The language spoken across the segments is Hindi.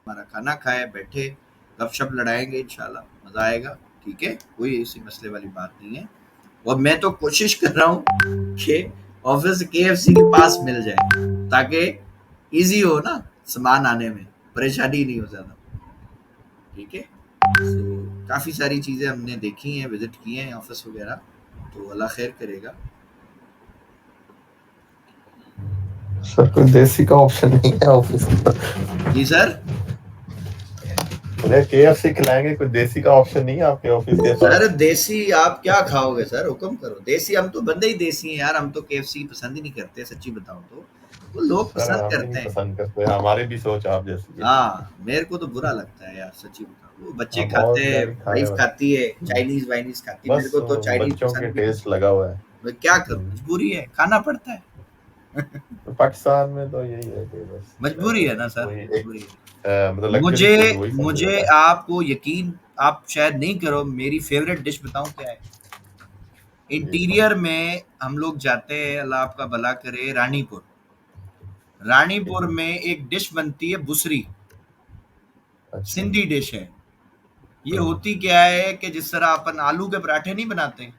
हमारा खाना खाए, बैठे, गपशप लड़ाएँगे इंशाल्लाह, मज़ा आएगा, ठीक है? कोई ऐसी मसले वाली बात नहीं है। और मैं तो कोशिश कर रहा हूँ कि ऑफ़िस केएफसी के पास मिल जाए, ताकि ईज़ी हो ना सामान आने में, परेशानी नहीं हो ज़्यादा, ठीक है? तो काफ़ी सारी चीज़ें हमने देखी हैं, विज़िट किए हैं ऑफ़िस वग़ैरह, तो अल्लाह खैर करेगा। सर कोई देसी का ऑप्शन नहीं है ऑफिस में? जी सर? उन्हें केएफसी खिलाएंगे, कोई देसी का ऑप्शन नहीं है आपके ऑफिस के सर पास? देसी आप क्या खाओगे सर, हुक्म करो। देसी हम तो बंदे ही देसी हैं यार, हम तो केएफसी पसंद ही नहीं करते सच्ची बताऊं तो। वो लोग सर पसंद हम भी करते नहीं हैं। पसंद करते, हमारी भी सोच आप जैसी है। हाँ मेरे को तो बुरा लगता है यार सच्ची बताऊं। वो बच्चे हम खाते हैं, ऑर्डिनरी खाए वाइफ बस। खाती है, चाइनीज वाइनीज खाती है, मेरे बस को तो चाइनीज बच्चों के पसंद भी नहीं। टेस्ट लगा हुआ है। मैं क्या करूं, मजबूरी है, खाना पड़ता है। तो पाकिस्तान में तो यही है कि बस मजबूरी है ना सर, वही एक मजबूरी है। मतलब लग्जरी मुझे फूड वही समझा मुझे जाता है। आपको यकीन आप शायद नहीं करो, मेरी फेवरेट डिश बताऊं क्या है? जी इंटीरियर में हम लोग जाते हैं, अल्लाह आपका भला करे, रानीपुर। रानीपुर ठीक। में एक डिश बनती है बुसरी, अच्छा। सिंधी डिश है। ये होती क्या है कि जिस तरह अपन आलू के पराठे नहीं बनाते,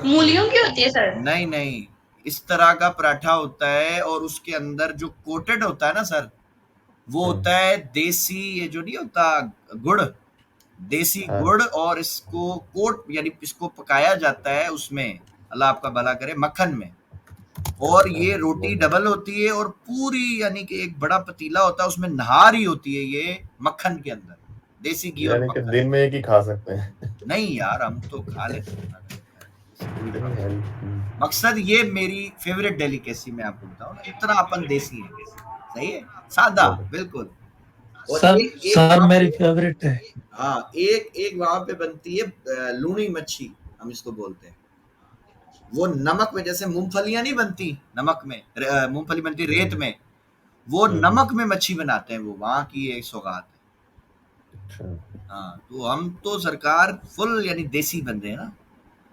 मूलियों की होती है सर? नहीं नहीं, इस तरह का पराठा होता है और उसके अंदर जो कोटेड होता है ना सर, वो होता है देसी, ये जो नहीं होता गुड़, देसी हाँ। गुड़, और इसको कोट यानी इसको पकाया जाता है उसमें, अल्लाह आपका भला करे, मक्खन में। और अच्छा। ये रोटी डबल होती है और पूरी यानी कि एक बड़ा पतीला होता है, उसमें नहारी होती है ये मक्खन के अंदर, देसी घी और यानी कि मक्खन। दिन में एक ही खा सकते हैं? नहीं यार हम तो खा लेते हैं, ऐसी कोई नहीं बात है। नहीं। मकसद ये मेरी फेवरेट डेलिकेसी मैं आपको बताऊं ना, इतना अपन देसी है, सही है, सादा चलो। बिल्कुल। और सर एक एक सर वहां मेरी पे, फेवरेट है। हाँ एक एक वहां पे बनती है लूनी मच्छी, हम इसको बोलते हैं। वो नमक में, जैसे मूंगफलियां नहीं बनती नमक में, मूंगफली बनती रेत में, वो नमक में मच्छी बनाते हैं, वो वहां की एक सौगात है। अच्छा। हाँ तो हम तो सरकार फुल यानी देसी बंदे हैं ना।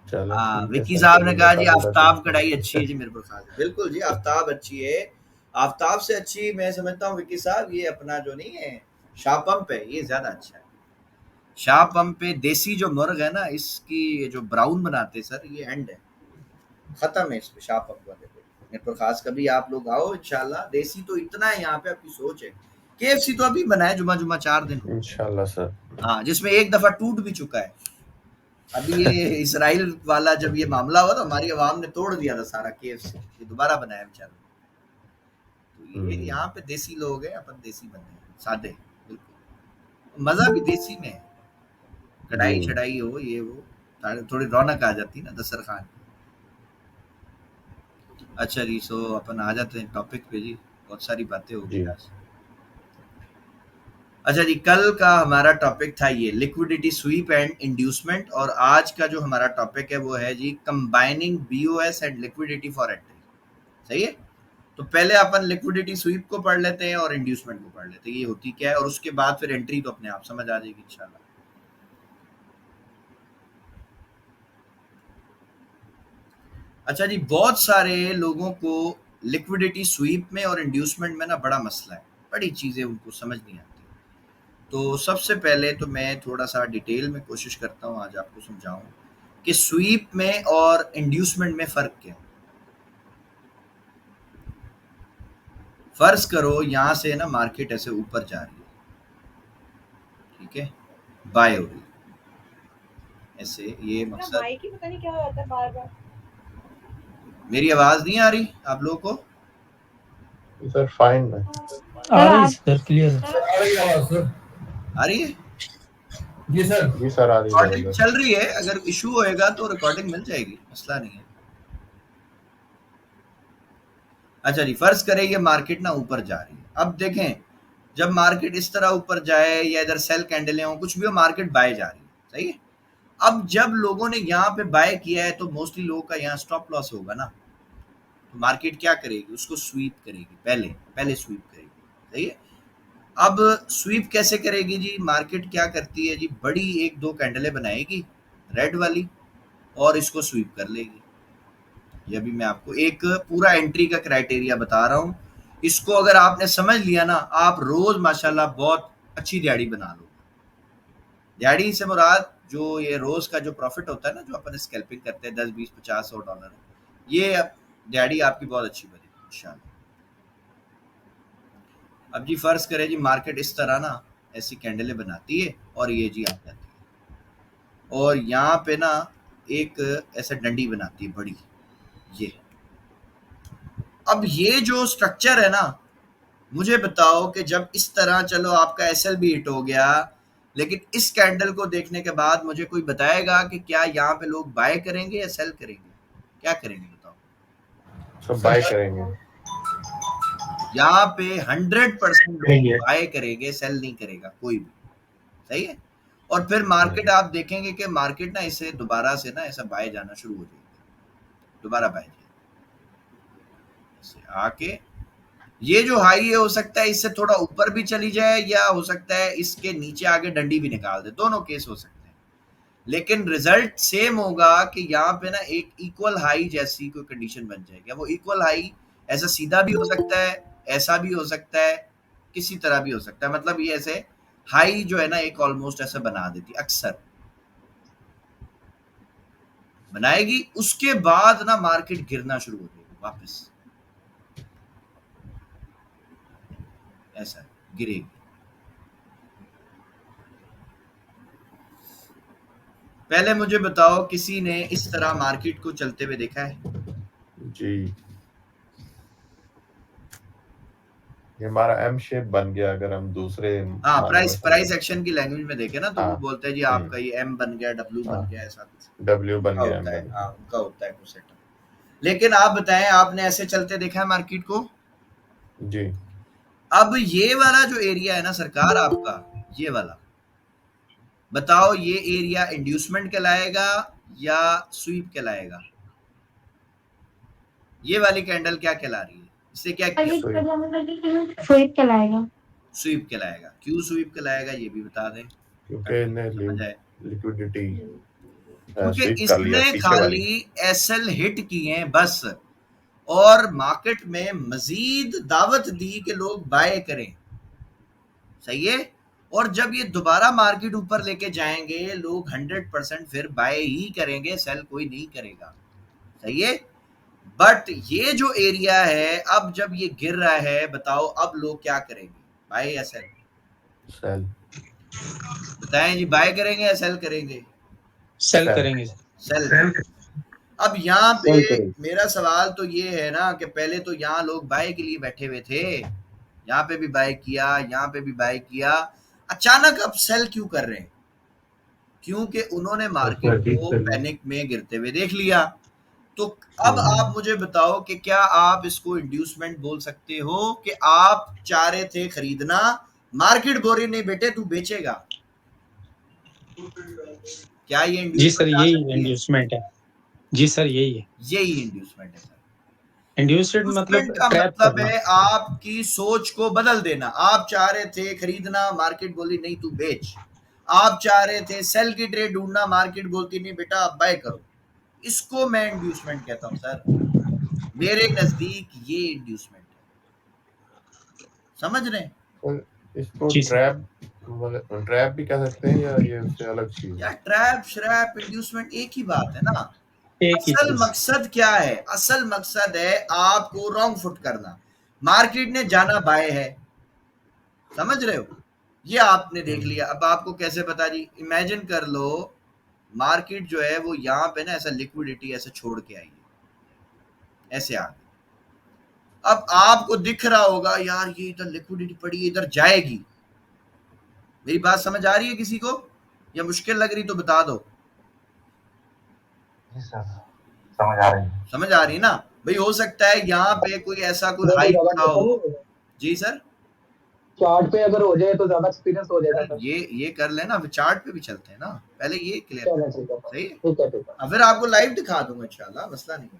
चलो हाँ ठीक है विक्की सर, साहब ने कभी कहा जी मौका मिला तो। आफ्ताब कढ़ाई अच्छी है जी, मेरे को खास बिल्कुल जी, आफ्ताब अच्छी है। आफ्ताब से अच्छी मैं समझता हूँ विक्की साहब, ये अपना जो नहीं है शाह पंप है, ये ज्यादा अच्छा है। शाह पंप पे देसी जो मुर्ग है ना, इसकी ये जो ब्राउन बनाते हैं सर, ये एंड है, खत्म है इस पे, शाह पंप वाले पे। मेरे को खास कभी आप लोग आओ इंशाल्लाह, देसी तो इतना है यहाँ पे, आपकी सोच है। केएफसी तो अभी बनाए जुमा जुमा 4 दिन, इंशाल्लाह सर। हाँ जिसमें एक दफा टूट भी चुका है। अभी ये इसराइल वाला जब ये मामला हुआ तो हमारी अवाम ने तोड़ दिया था सारा केएफसी, ये दोबारा बनाया बेचारा। तो ये यहाँ पे देसी लोग हैं, अपन देसी बंदे हैं, सादे बिल्कुल। मजा भी देसी में है, जी। कढ़ाई चढ़ाई हो ये वो, थोड़ी रौनक आ जाती है ना दस्तरखान। अच्छा जी, सो अपन आ जाते हैं टॉपिक पे जी, बहुत सारी बातें हो गई जी। आज। अच्छा जी, कल का हमारा टॉपिक था ये लिक्विडिटी स्वीप एंड इंड्यूसमेंट, और आज का जो हमारा टॉपिक है वो है जी combining BOS and liquidity for entry. सही है, तो पहले अपन लिक्विडिटी स्वीप को पढ़ लेते हैं और इंड्यूसमेंट को पढ़ लेते हैं, ये होती क्या है, और उसके बाद फिर एंट्री तो अपने आप समझ आ जाएगी इंशाल्लाह। अच्छा जी, बहुत सारे लोगों को लिक्विडिटी स्वीप में और इंड्यूसमेंट में ना बड़ा मसला है, बड़ी चीज़ें उनको समझ नहीं आती। तो सबसे पहले तो मैं थोड़ा सा डिटेल में कोशिश करता हूँ आज आपको समझाऊं कि स्वीप में और इंड्यूसमेंट में फ़र्क क्या है। फर्ज करो यहाँ से ना मार्केट ऐसे ऊपर जा रही है, ठीक है, बाय हो रही है ऐसे, ये मकसद। बाई की पता नहीं क्या होता है बार बार। मेरी आवाज़ नहीं आ रही आप लोगों को? सर फाइन है। आ रही सर, क्लियर है। आ रही है? जी सर। जी सर, आ रही है रिकॉर्डिंग जबरदस्त। चल रही है, अगर इशू होएगा तो रिकॉर्डिंग मिल जाएगी, मसला नहीं है। अच्छा जी, फर्ज करें ये मार्केट ना ऊपर जा रही है, अब देखें जब मार्केट इस तरह ऊपर जाए या इधर सेल कैंडलें हो, कुछ भी हो, मार्केट बाय जा रही है, सही है। अब जब लोगों ने यहाँ पे बाय किया है तो मोस्टली लोगों का यहाँ स्टॉप लॉस होगा ना, तो मार्केट क्या करेगी, उसको स्वीप करेगी, पहले पहले स्वीप करेगी, सही है। अब स्वीप कैसे करेगी जी, मार्केट क्या करती है जी, बड़ी एक दो कैंडलें बनाएगी रेड वाली और इसको स्वीप कर लेगी। ये अभी मैं आपको एक पूरा एंट्री का क्राइटेरिया बता रहा हूँ, इसको अगर आपने समझ लिया ना, आप रोज माशाल्लाह बहुत अच्छी दिहाड़ी बना लो। दिहाड़ी से मुराद जो ये रोज का जो प्रॉफिट होता है ना, जो अपन स्कैल्पिंग करते हैं 10 20 50 $100, ये अब दिहाड़ी आपकी बहुत अच्छी बनेगी इंशाल्लाह। अब जी फर्ज करें जी मार्केट इस तरह ना ऐसी कैंडलें बनाती है और ये जी आ जाती है और यहाँ पे ना एक ऐसा डंडी बनाती है बड़ी, ये। अब ये जो स्ट्रक्चर है ना, मुझे बताओ कि जब इस तरह, चलो आपका एसएल भी हिट हो गया, लेकिन इस कैंडल को देखने के बाद मुझे कोई बताएगा कि क्या यहाँ पे लोग बाय करेंगे या सेल करेंगे? क्या करेंगे बताओ? सब बाय करेंगे। यहाँ पे 100% लोग बाय करेंगे, सेल नहीं करेगा कोई भी। सही है। और फिर मार्केट आप देखेंगे कि मार्केट ना इसे दोबारा से ना ऐसा बाय जाना शुरू हो जाएगा, दोबारा बाय जाएगा आके। ये जो हाई है हो सकता है इससे थोड़ा ऊपर भी चली जाए या हो सकता है इसके नीचे आगे डंडी भी निकाल दे, दोनों केस हो सकते हैं। लेकिन रिजल्ट सेम होगा कि यहाँ पे ना एक इक्वल हाई जैसी कोई कंडीशन बन जाएगी। वो इक्वल हाई ऐसा सीधा भी हो सकता है, ऐसा भी हो सकता है, किसी तरह भी हो सकता है। मतलब ये ऐसे हाई जो है ना एक ऑलमोस्ट ऐसा बना देती, अक्सर बनाएगी, उसके बाद ना मार्केट गिरना शुरू हो जाएगी वापस, ऐसा गिरेगी। पहले मुझे बताओ किसी ने इस तरह मार्केट को चलते हुए देखा है? जी, ये हमारा एम शेप बन गया। अगर हम दूसरे हाँ, प्राइस एक्शन की लैंग्वेज में देखे ना तो वो बोलते हैं जी आपका ये एम बन गया, डब्ल्यू बन गया, ऐसा कुछ डब्ल्यू बन गया, होता है। हाँ, उनका होता है कुछ सेटअप। लेकिन आप बताएं, आपने ऐसे चलते देखा है मार्केट को? जी। अब ये वाला जो एरिया है ना सरकार आपका, ये वाला बताओ, ये एरिया इंड्यूसमेंट कहलाएगा या स्वीप कहलाएगा? ये वाली कैंडल क्या कहला रही है? इससे क्या किया? स्वीप कहलाएगा। स्वीप कहलाएगा। क्यों स्वीप कहलाएगा ये भी बता दें, क्योंकि इन्हें समझ आए? लिक्विडिटी क्योंकि स्वीप कर लिया इसने पीछे वाली। खाली एसएल हिट किए हैं बस, और मार्केट में मजीद दावत दी कि लोग बाय करें। सही है। और जब ये दोबारा मार्केट ऊपर लेके जाएंगे, लोग 100% फिर बाय ही करेंगे, सेल कोई नहीं करेगा। सही है। बट ये जो एरिया है, अब जब ये गिर रहा है, बताओ अब लोग क्या करेंगे, बाय या सेल? सेल। बताएं जी, बाय करेंगे या सेल करेंगे? सेल करेंगे। सेल। अब यहाँ पे मेरा सवाल तो ये है ना कि पहले तो यहाँ लोग बाय के लिए बैठे हुए थे, यहाँ पे भी बाय किया, यहाँ पे भी बाय किया, अचानक अब सेल क्यों कर रहे हैं? क्योंकि उन्होंने मार्केट को पैनिक में गिरते हुए देख लिया। तो अब आप मुझे बताओ कि क्या आप इसको इंड्यूसमेंट बोल सकते हो कि आप चाह रहे थे खरीदना, मार्केट बोल रही नहीं बेटे तू बेचेगा? क्या ये जी सर, यही इंड्यूसमेंट इंड्यूसमेंट है। जी सर, यही है। यही इंड्यूसमेंट है सर। इंड्यूसमेंट मतलब का ट्रैप मतलब करना। है आपकी सोच को बदल देना। आप चाह रहे थे खरीदना, मार्केट बोली नहीं तू बेच। आप चाह रहे थे सेल की ट्रेड ढूंढना, मार्केट बोलती नहीं बेटा आप बाय करो। इसको मैं इंड्यूसमेंट कहता हूं सर, मेरे नजदीक ये इंड्यूसमेंट है। समझ रहे हैं? इसको जी सर। ट्रैप भी कह सकते हैं या ये उससे अलग चीज? या ट्रैप श्रैप इंड्यूसमेंट एक ही बात है ना। एक ही असल चीज। मकसद क्या है? असल मकसद है आपको रॉन्ग फुट करना। मार्केट ने जाना बाय है, समझ रहे हो? ये आपने देख लिया। अब आपको कैसे पता जी? इमेजिन कर लो मार्केट जो है वो यहाँ पे ना ऐसा लिक्विडिटी ऐसे छोड़ के आई है, ऐसे आ गई। अब आपको दिख रहा होगा यार ये इधर लिक्विडिटी पड़ी है, इधर जाएगी। मेरी बात समझ आ रही है किसी को, या मुश्किल लग रही तो बता दो। समझ आ रही है। समझ आ रही है ना भाई? हो सकता है यहाँ पे कोई ऐसा कोई हाई पड़ा हो। जी सर, चार्ट पे अगर हो जाए तो ज्यादा एक्सपीरियंस हो जाएगा सर। ये कर लेना, चार्ट पे भी चलते हैं ना, पहले ये क्लियर चलो कर। ठीक है सही है। ठीक है ठीक है। फिर आपको लाइव दिखा दूंगा इंशाल्लाह, मसला नहीं है।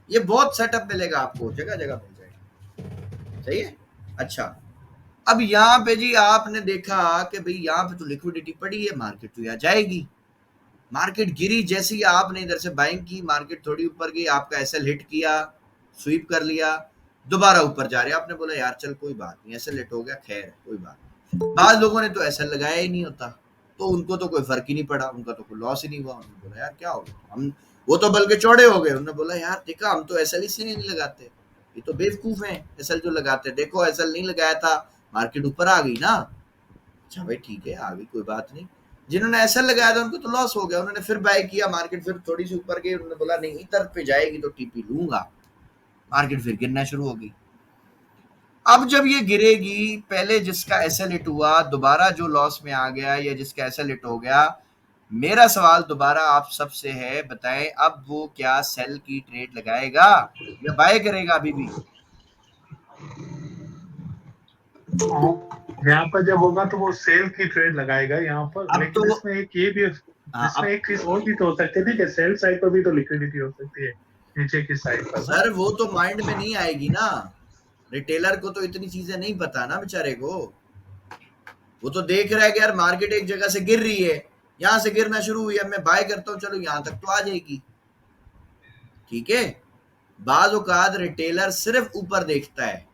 ये बहुत सेटअप मिलेगा आपको, जगह जगह मिल जाएगा। सही है। अच्छा, अब यहाँ पे जी आपने देखा कि भाई यहाँ पे तो लिक्विडिटी पड़ी है, मार्केट तो यहाँ जाएगी। मार्केट गिरी, जैसे ही आपने इधर से बाइंग की, मार्केट थोड़ी ऊपर गई, आपका एसएल हिट किया, स्वीप कर लिया, दोबारा ऊपर जा रही है। आपने बोला यार चल कोई बात नहीं, एसएल हिट हो गया, खैर कोई बात नहीं, बाद लोगों ने तो ऐसा लगाया ही नहीं होता, तो उनको तो कोई फर्क ही नहीं पड़ा, उनका तो कोई लॉस ही नहीं हुआ। उन्होंने बोला यार क्या हो गया, हम वो तो बल्कि चौड़े हो गए। उन्होंने बोला यार देखा, हम तो एसएल इसलिए नहीं लगाते, ये तो बेवकूफ हैं एसएल जो लगाते, देखो एसएल नहीं लगाया था, मार्केट ऊपर आ गई ना। अच्छा भाई ठीक है, आ गई, कोई बात नहीं। जिन्होंने एसएल लगाया था उनको तो लॉस हो गया, उन्होंने फिर बाय किया, मार्केट फिर थोड़ी सी ऊपर गई, उन्होंने बोला नहीं इधर पे जाएगी तो टीपी लूंगा, मार्केट फिर गिरना शुरू हो गई। अब जब ये गिरेगी, पहले जिसका एसएल हिट हुआ दोबारा जो लॉस में आ गया, या जिसका एसएल हिट हो गया, मेरा सवाल दोबारा आप सबसे है, बताएं अब वो क्या सेल की ट्रेड लगाएगा या बाय करेगा अभी भी? यहाँ पर जब होगा तो वो सेल की ट्रेड लगाएगा यहाँ पर। अब लेकिन तो इसमें एक ये भी, हाँ, इसमें एक चीज और भी तो हो सकती है कि सेल साइड पर भी तो लिक्विडिटी हो सकती है नीचे की साइड पर। सर वो तो माइंड में नहीं आएगी ना, रिटेलर को तो इतनी चीजें नहीं पता ना बेचारे को। वो तो देख रहा है कि यार मार्केट एक जगह से गिर रही है, यहां से गिरना शुरू हुई है, मैं बाय करता हूँ, चलो यहां तक तो आ जाएगी। ठीक है, बाज औकात रिटेलर सिर्फ ऊपर देखता है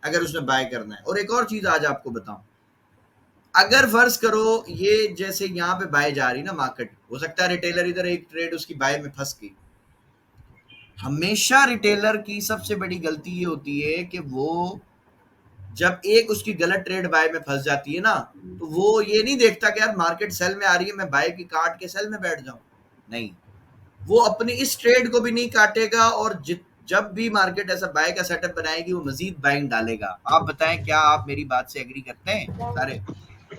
अगर उसने बाय करना है। और एक और चीज आज आपको बताऊं, अगर फर्ज करो ये जैसे यहाँ पे बाय जा रही ना मार्केट, हो सकता है रिटेलर इधर एक ट्रेड उसकी बाय में फंस गई। हमेशा रिटेलर की सबसे बड़ी गलती ये होती है कि वो जब एक उसकी गलत ट्रेड बाय में फंस जाती है ना, तो वो ये नहीं देखता कि यार मार्केट सेल में आ रही है, मैं बाय की काट के सेल में बैठ जाऊं। नहीं, वो अपनी इस ट्रेड को भी नहीं काटेगा, और जब भी मार्केट ऐसा बाय का सेटअप बनाएगी वो मजीद बाइंग डालेगा। आप बताएं, क्या आप मेरी बात से एग्री करते हैं सारे?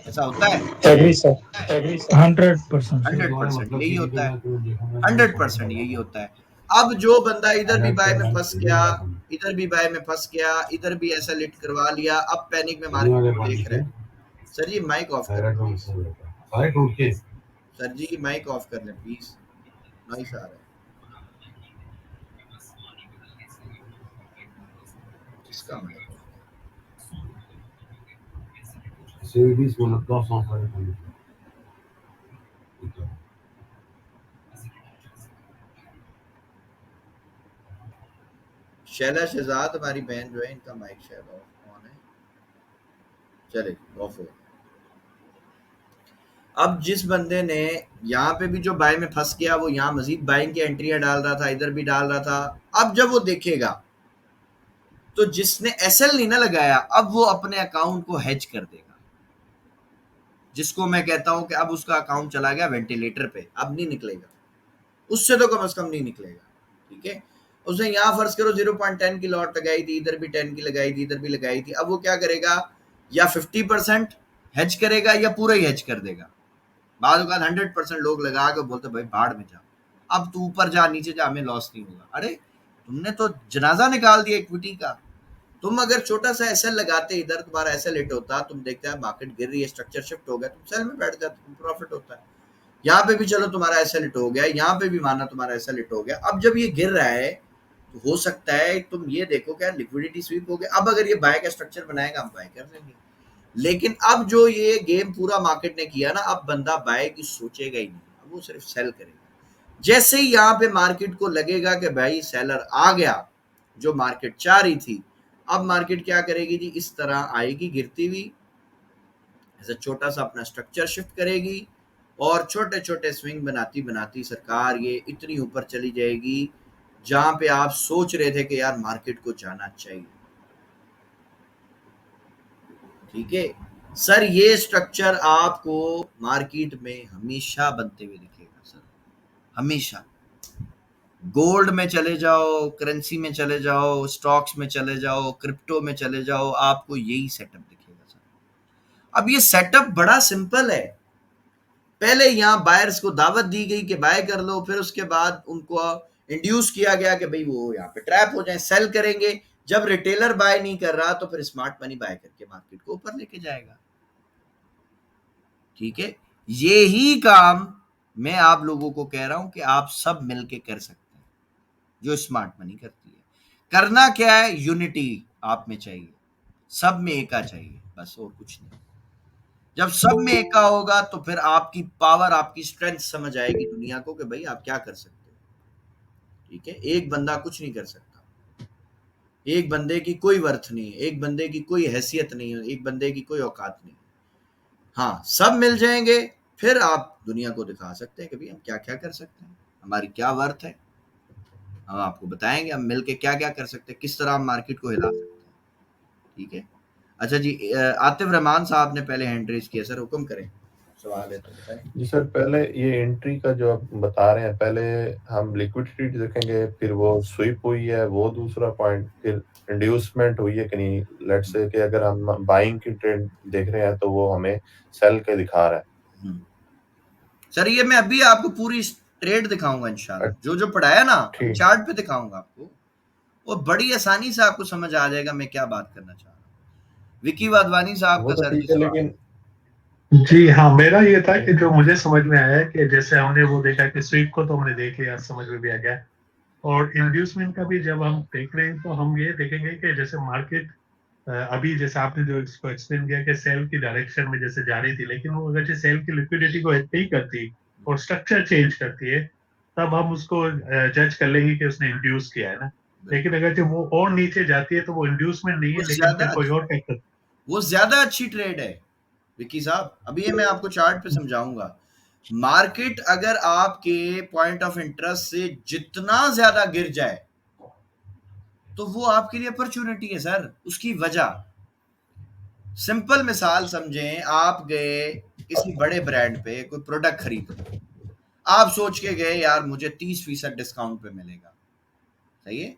ऐसा होता है? एग्री सर, एग्री सर, 100% यही होता है, 100% यही होता है। अब जो बंदा इधर भी बाय में फंस गया, इधर भी बाय में फंस गया, इधर भी ऐसा लिट करवा लिया, अब पैनिक में मार्केट को देख रहे हैं। सर जी माइक ऑफ कर लें please, sir ji mic off कर लें प्लीज, नॉइस आ रहा है। इसका मतलब शैला शहजाद हमारी बहन जो है, इनका माइक शायद ऑन है, चले ऑफ हो। अब जिस बंदे ने यहाँ पे भी जो बाय में फंस गया, वो यहाँ मजीद बाइंग की एंट्रियां डाल रहा था, इधर भी डाल रहा था। अब जब वो देखेगा तो जिसने एसएल नहीं ना लगाया, अब वो अपने अकाउंट को हेज कर देगा, जिसको मैं कहता हूं कि अब उसका अकाउंट चला गया वेंटिलेटर पे, अब नहीं निकलेगा, उससे तो कम से कम नहीं निकलेगा। ठीक है, उसने यहाँ फर्ज करो 0.10 की लॉट लगाई थी, इधर भी 10 की लगाई थी, इधर भी लगाई थी। अब वो क्या करेगा, या 50% हेज करेगा या पूरा ही हेज कर देगा। बाद 100% लोग लगा के बोलते भाई बाढ़ में जा, अब तू ऊपर जा नीचे जा, हमें लॉस नहीं होगा। अरे तुमने तो जनाजा निकाल दिया इक्विटी का। तुम अगर छोटा सा एसएल लगाते, इधर तुम्हारा एसएल हिट होता, तुम देखते हैं मार्केट गिर रही है, स्ट्रक्चर शिफ्ट हो गया, तुम सेल में बैठ जाते, तुम प्रॉफिट होता है। यहाँ पे भी चलो तुम्हारा एसएल हिट हो गया, यहाँ पे भी माना तुम्हारा एसएल हिट हो गया। अब जब ये गिर रहा है तो हो सकता है तुम ये देखो क्या लिक्विडिटी स्वीप हो गया, अब अगर ये बाय का स्ट्रक्चर बनाएगा हम बाय कर लेंगे। लेकिन अब जो ये गेम पूरा मार्केट ने किया ना, अब बंदा बाय की सोचेगा ही नहीं, अब वो सिर्फ सेल करेगा। जैसे ही यहाँ पे मार्केट को लगेगा कि भाई सेलर आ गया, जो मार्केट चाह रही थी, अब मार्केट क्या करेगी जी, इस तरह आएगी गिरती हुई, ऐसा छोटा सा अपना स्ट्रक्चर शिफ्ट करेगी, और छोटे छोटे स्विंग बनाती बनाती सरकार ये इतनी ऊपर चली जाएगी जहां पे आप सोच रहे थे कि यार मार्केट को जाना चाहिए। ठीक है सर, ये स्ट्रक्चर आपको मार्केट में हमेशा बनते हुए दिखेगा सर, हमेशा। गोल्ड में चले जाओ, करेंसी में चले जाओ, स्टॉक्स में चले जाओ, क्रिप्टो में चले जाओ, आपको यही सेटअप दिखेगा सर। अब ये सेटअप बड़ा सिंपल है। पहले यहाँ बायर्स को दावत दी गई कि बाय कर लो, फिर उसके बाद उनको इंड्यूस किया गया कि भाई वो यहाँ पे ट्रैप हो जाए, सेल करेंगे। जब रिटेलर बाय नहीं कर रहा तो फिर स्मार्ट मनी बाय करके मार्केट को ऊपर लेके जाएगा। ठीक है, यही काम मैं आप लोगों को कह रहा हूं कि आप सब मिलके कर सकते हैं, जो स्मार्ट मनी करती है। करना क्या है, यूनिटी आप में चाहिए, सब में एका चाहिए, बस और कुछ नहीं। जब सब में एका होगा तो फिर आपकी पावर, आपकी स्ट्रेंथ समझ आएगी दुनिया को कि भाई आप क्या कर सकते हो। ठीक है, एक बंदा कुछ नहीं कर सकता, एक बंदे की कोई वर्थ नहीं है, एक बंदे की कोई हैसियत नहीं है, एक बंदे की कोई औकात नहीं है। हाँ, सब मिल जाएंगे, फिर आप दुनिया को दिखा सकते हैं कि भाई हम क्या क्या कर सकते हैं, हमारी क्या वर्थ है, हम आपको बताएंगे हम मिल के क्या क्या कर सकते हैं, किस तरह हम मार्केट को हिला सकते हैं। ठीक है। अच्छा जी, आतिफ रहमान साहब ने पहले हैंड रेज किया, सर हुक्म करें, सवाल है तो बताएं। जी सर, पहले ये एंट्री का जो आप बता रहे हैं, पहले हम लिक्विडिटी देखेंगे, फिर वो स्वीप हुई है वो दूसरा पॉइंट, फिर इंड्यूसमेंट हुई है कि नहीं। लेट्स से कि अगर हम बाइंग की ट्रेंड देख रहे हैं तो वो हमें सेल के दिखा रहा है। सर ये मैं अभी आपको पूरी ट्रेड दिखाऊंगा इंशाल्लाह, जो जो पढ़ाया ना ठीक। चार्ट पे दिखाऊंगा आपको, और बड़ी आसानी से आपको समझ आ जाएगा मैं क्या बात करना चाह रहा हूँ। विकी वाधवानी साहब वो का तो सर जी ठीक है, सवाल। लेकिन जी हाँ, मेरा ये था कि जो मुझे समझ में आया है कि जैसे हमने वो देखा कि स्वीप को तो हमने देख लिया, समझ में भी आ गया, और इंड्यूसमेंट का भी जब हम देख रहे हैं तो हम ये देखेंगे कि जैसे मार्केट अभी जैसे आपने जो इसको एक्सप्लेन किया कि सेल की डायरेक्शन में जैसे जा रही थी, लेकिन वो अगर जैसे सेल की लिक्विडिटी को ही करती और स्ट्रक्चर चेंज करती है, तब हम उसको जज कर लेंगे कि उसने इंड्यूस किया है ना। लेकिन अगर जो वो और नीचे जाती है तो वो इंड्यूसमेंट नहीं है, लेकिन फिर कोई और फैक्टर। वो ज्यादा अच्छी ट्रेड है विकी साहब, अभी ये मैं आपको चार्ट पे समझाऊंगा। मार्केट अगर आपके पॉइंट ऑफ इंटरेस्ट से जितना ज्यादा गिर जाए तो वो आपके लिए अपॉर्चुनिटी है सर। उसकी वजह, सिंपल मिसाल समझें, आप गए किसी बड़े ब्रांड पे कोई प्रोडक्ट खरीदने, आप सोच के गए यार मुझे 30% डिस्काउंट पे मिलेगा, सही है,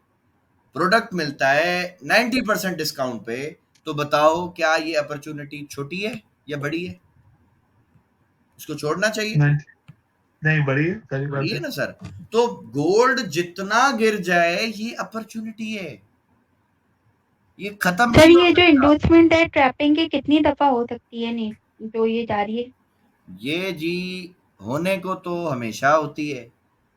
प्रोडक्ट मिलता है 90% डिस्काउंट पे, तो बताओ क्या ये अपॉर्चुनिटी छोटी है या बड़ी है? इसको छोड़ना चाहिए, नहीं, नहीं बड़ी है, सही बड़ी बात है है। ना सर। तो गोल्ड जितना गिर जाए ये अपॉर्चुनिटी है, ये खत्म सर नहीं हो ये जो सकता। इंडोर्समेंट है ट्रैपिंग की कितनी दफा हो सकती है, नहीं जो ये जा रही है? ये जी होने को तो हमेशा होती है,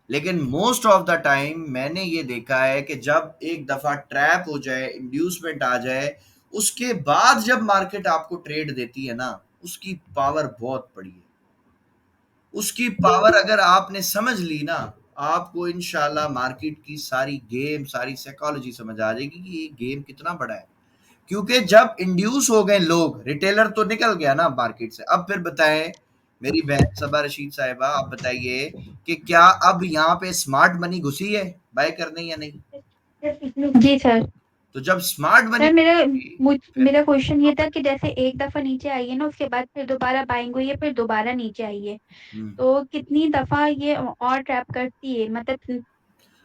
लेकिन मोस्ट ऑफ द टाइम मैंने ये देखा है कि जब एक दफा ट्रैप हो जाए, इंड्यूसमेंट आ जाए, उसके बाद जब मार्केट आपको ट्रेड देती है ना, उसकी पावर बहुत बड़ी है। उसकी पावर अगर आपने समझ ली ना, आपको इंशाल्लाह मार्केट की सारी गेम, सारी साइकोलॉजी समझ आ जाएगी कि ये गेम कितना बड़ा है। क्योंकि जब इंड्यूस हो गए लोग, रिटेलर तो निकल गया ना मार्केट से। अब फिर बताएं मेरी बहन सबा रशीद साहिबा, आप बताइए कि क्या अब यहाँ पे स्मार्ट मनी घुसी है बाय करने या नहीं? जी सर। तो जब स्मार्ट मनी, सर फिर मेरा क्वेश्चन ये था कि जैसे एक दफा नीचे आई है ना, उसके बाद फिर दोबारा बाइंग हुई है, फिर दोबारा नीचे आई है, तो कितनी दफा ये और ट्रैप करती है, मतलब टू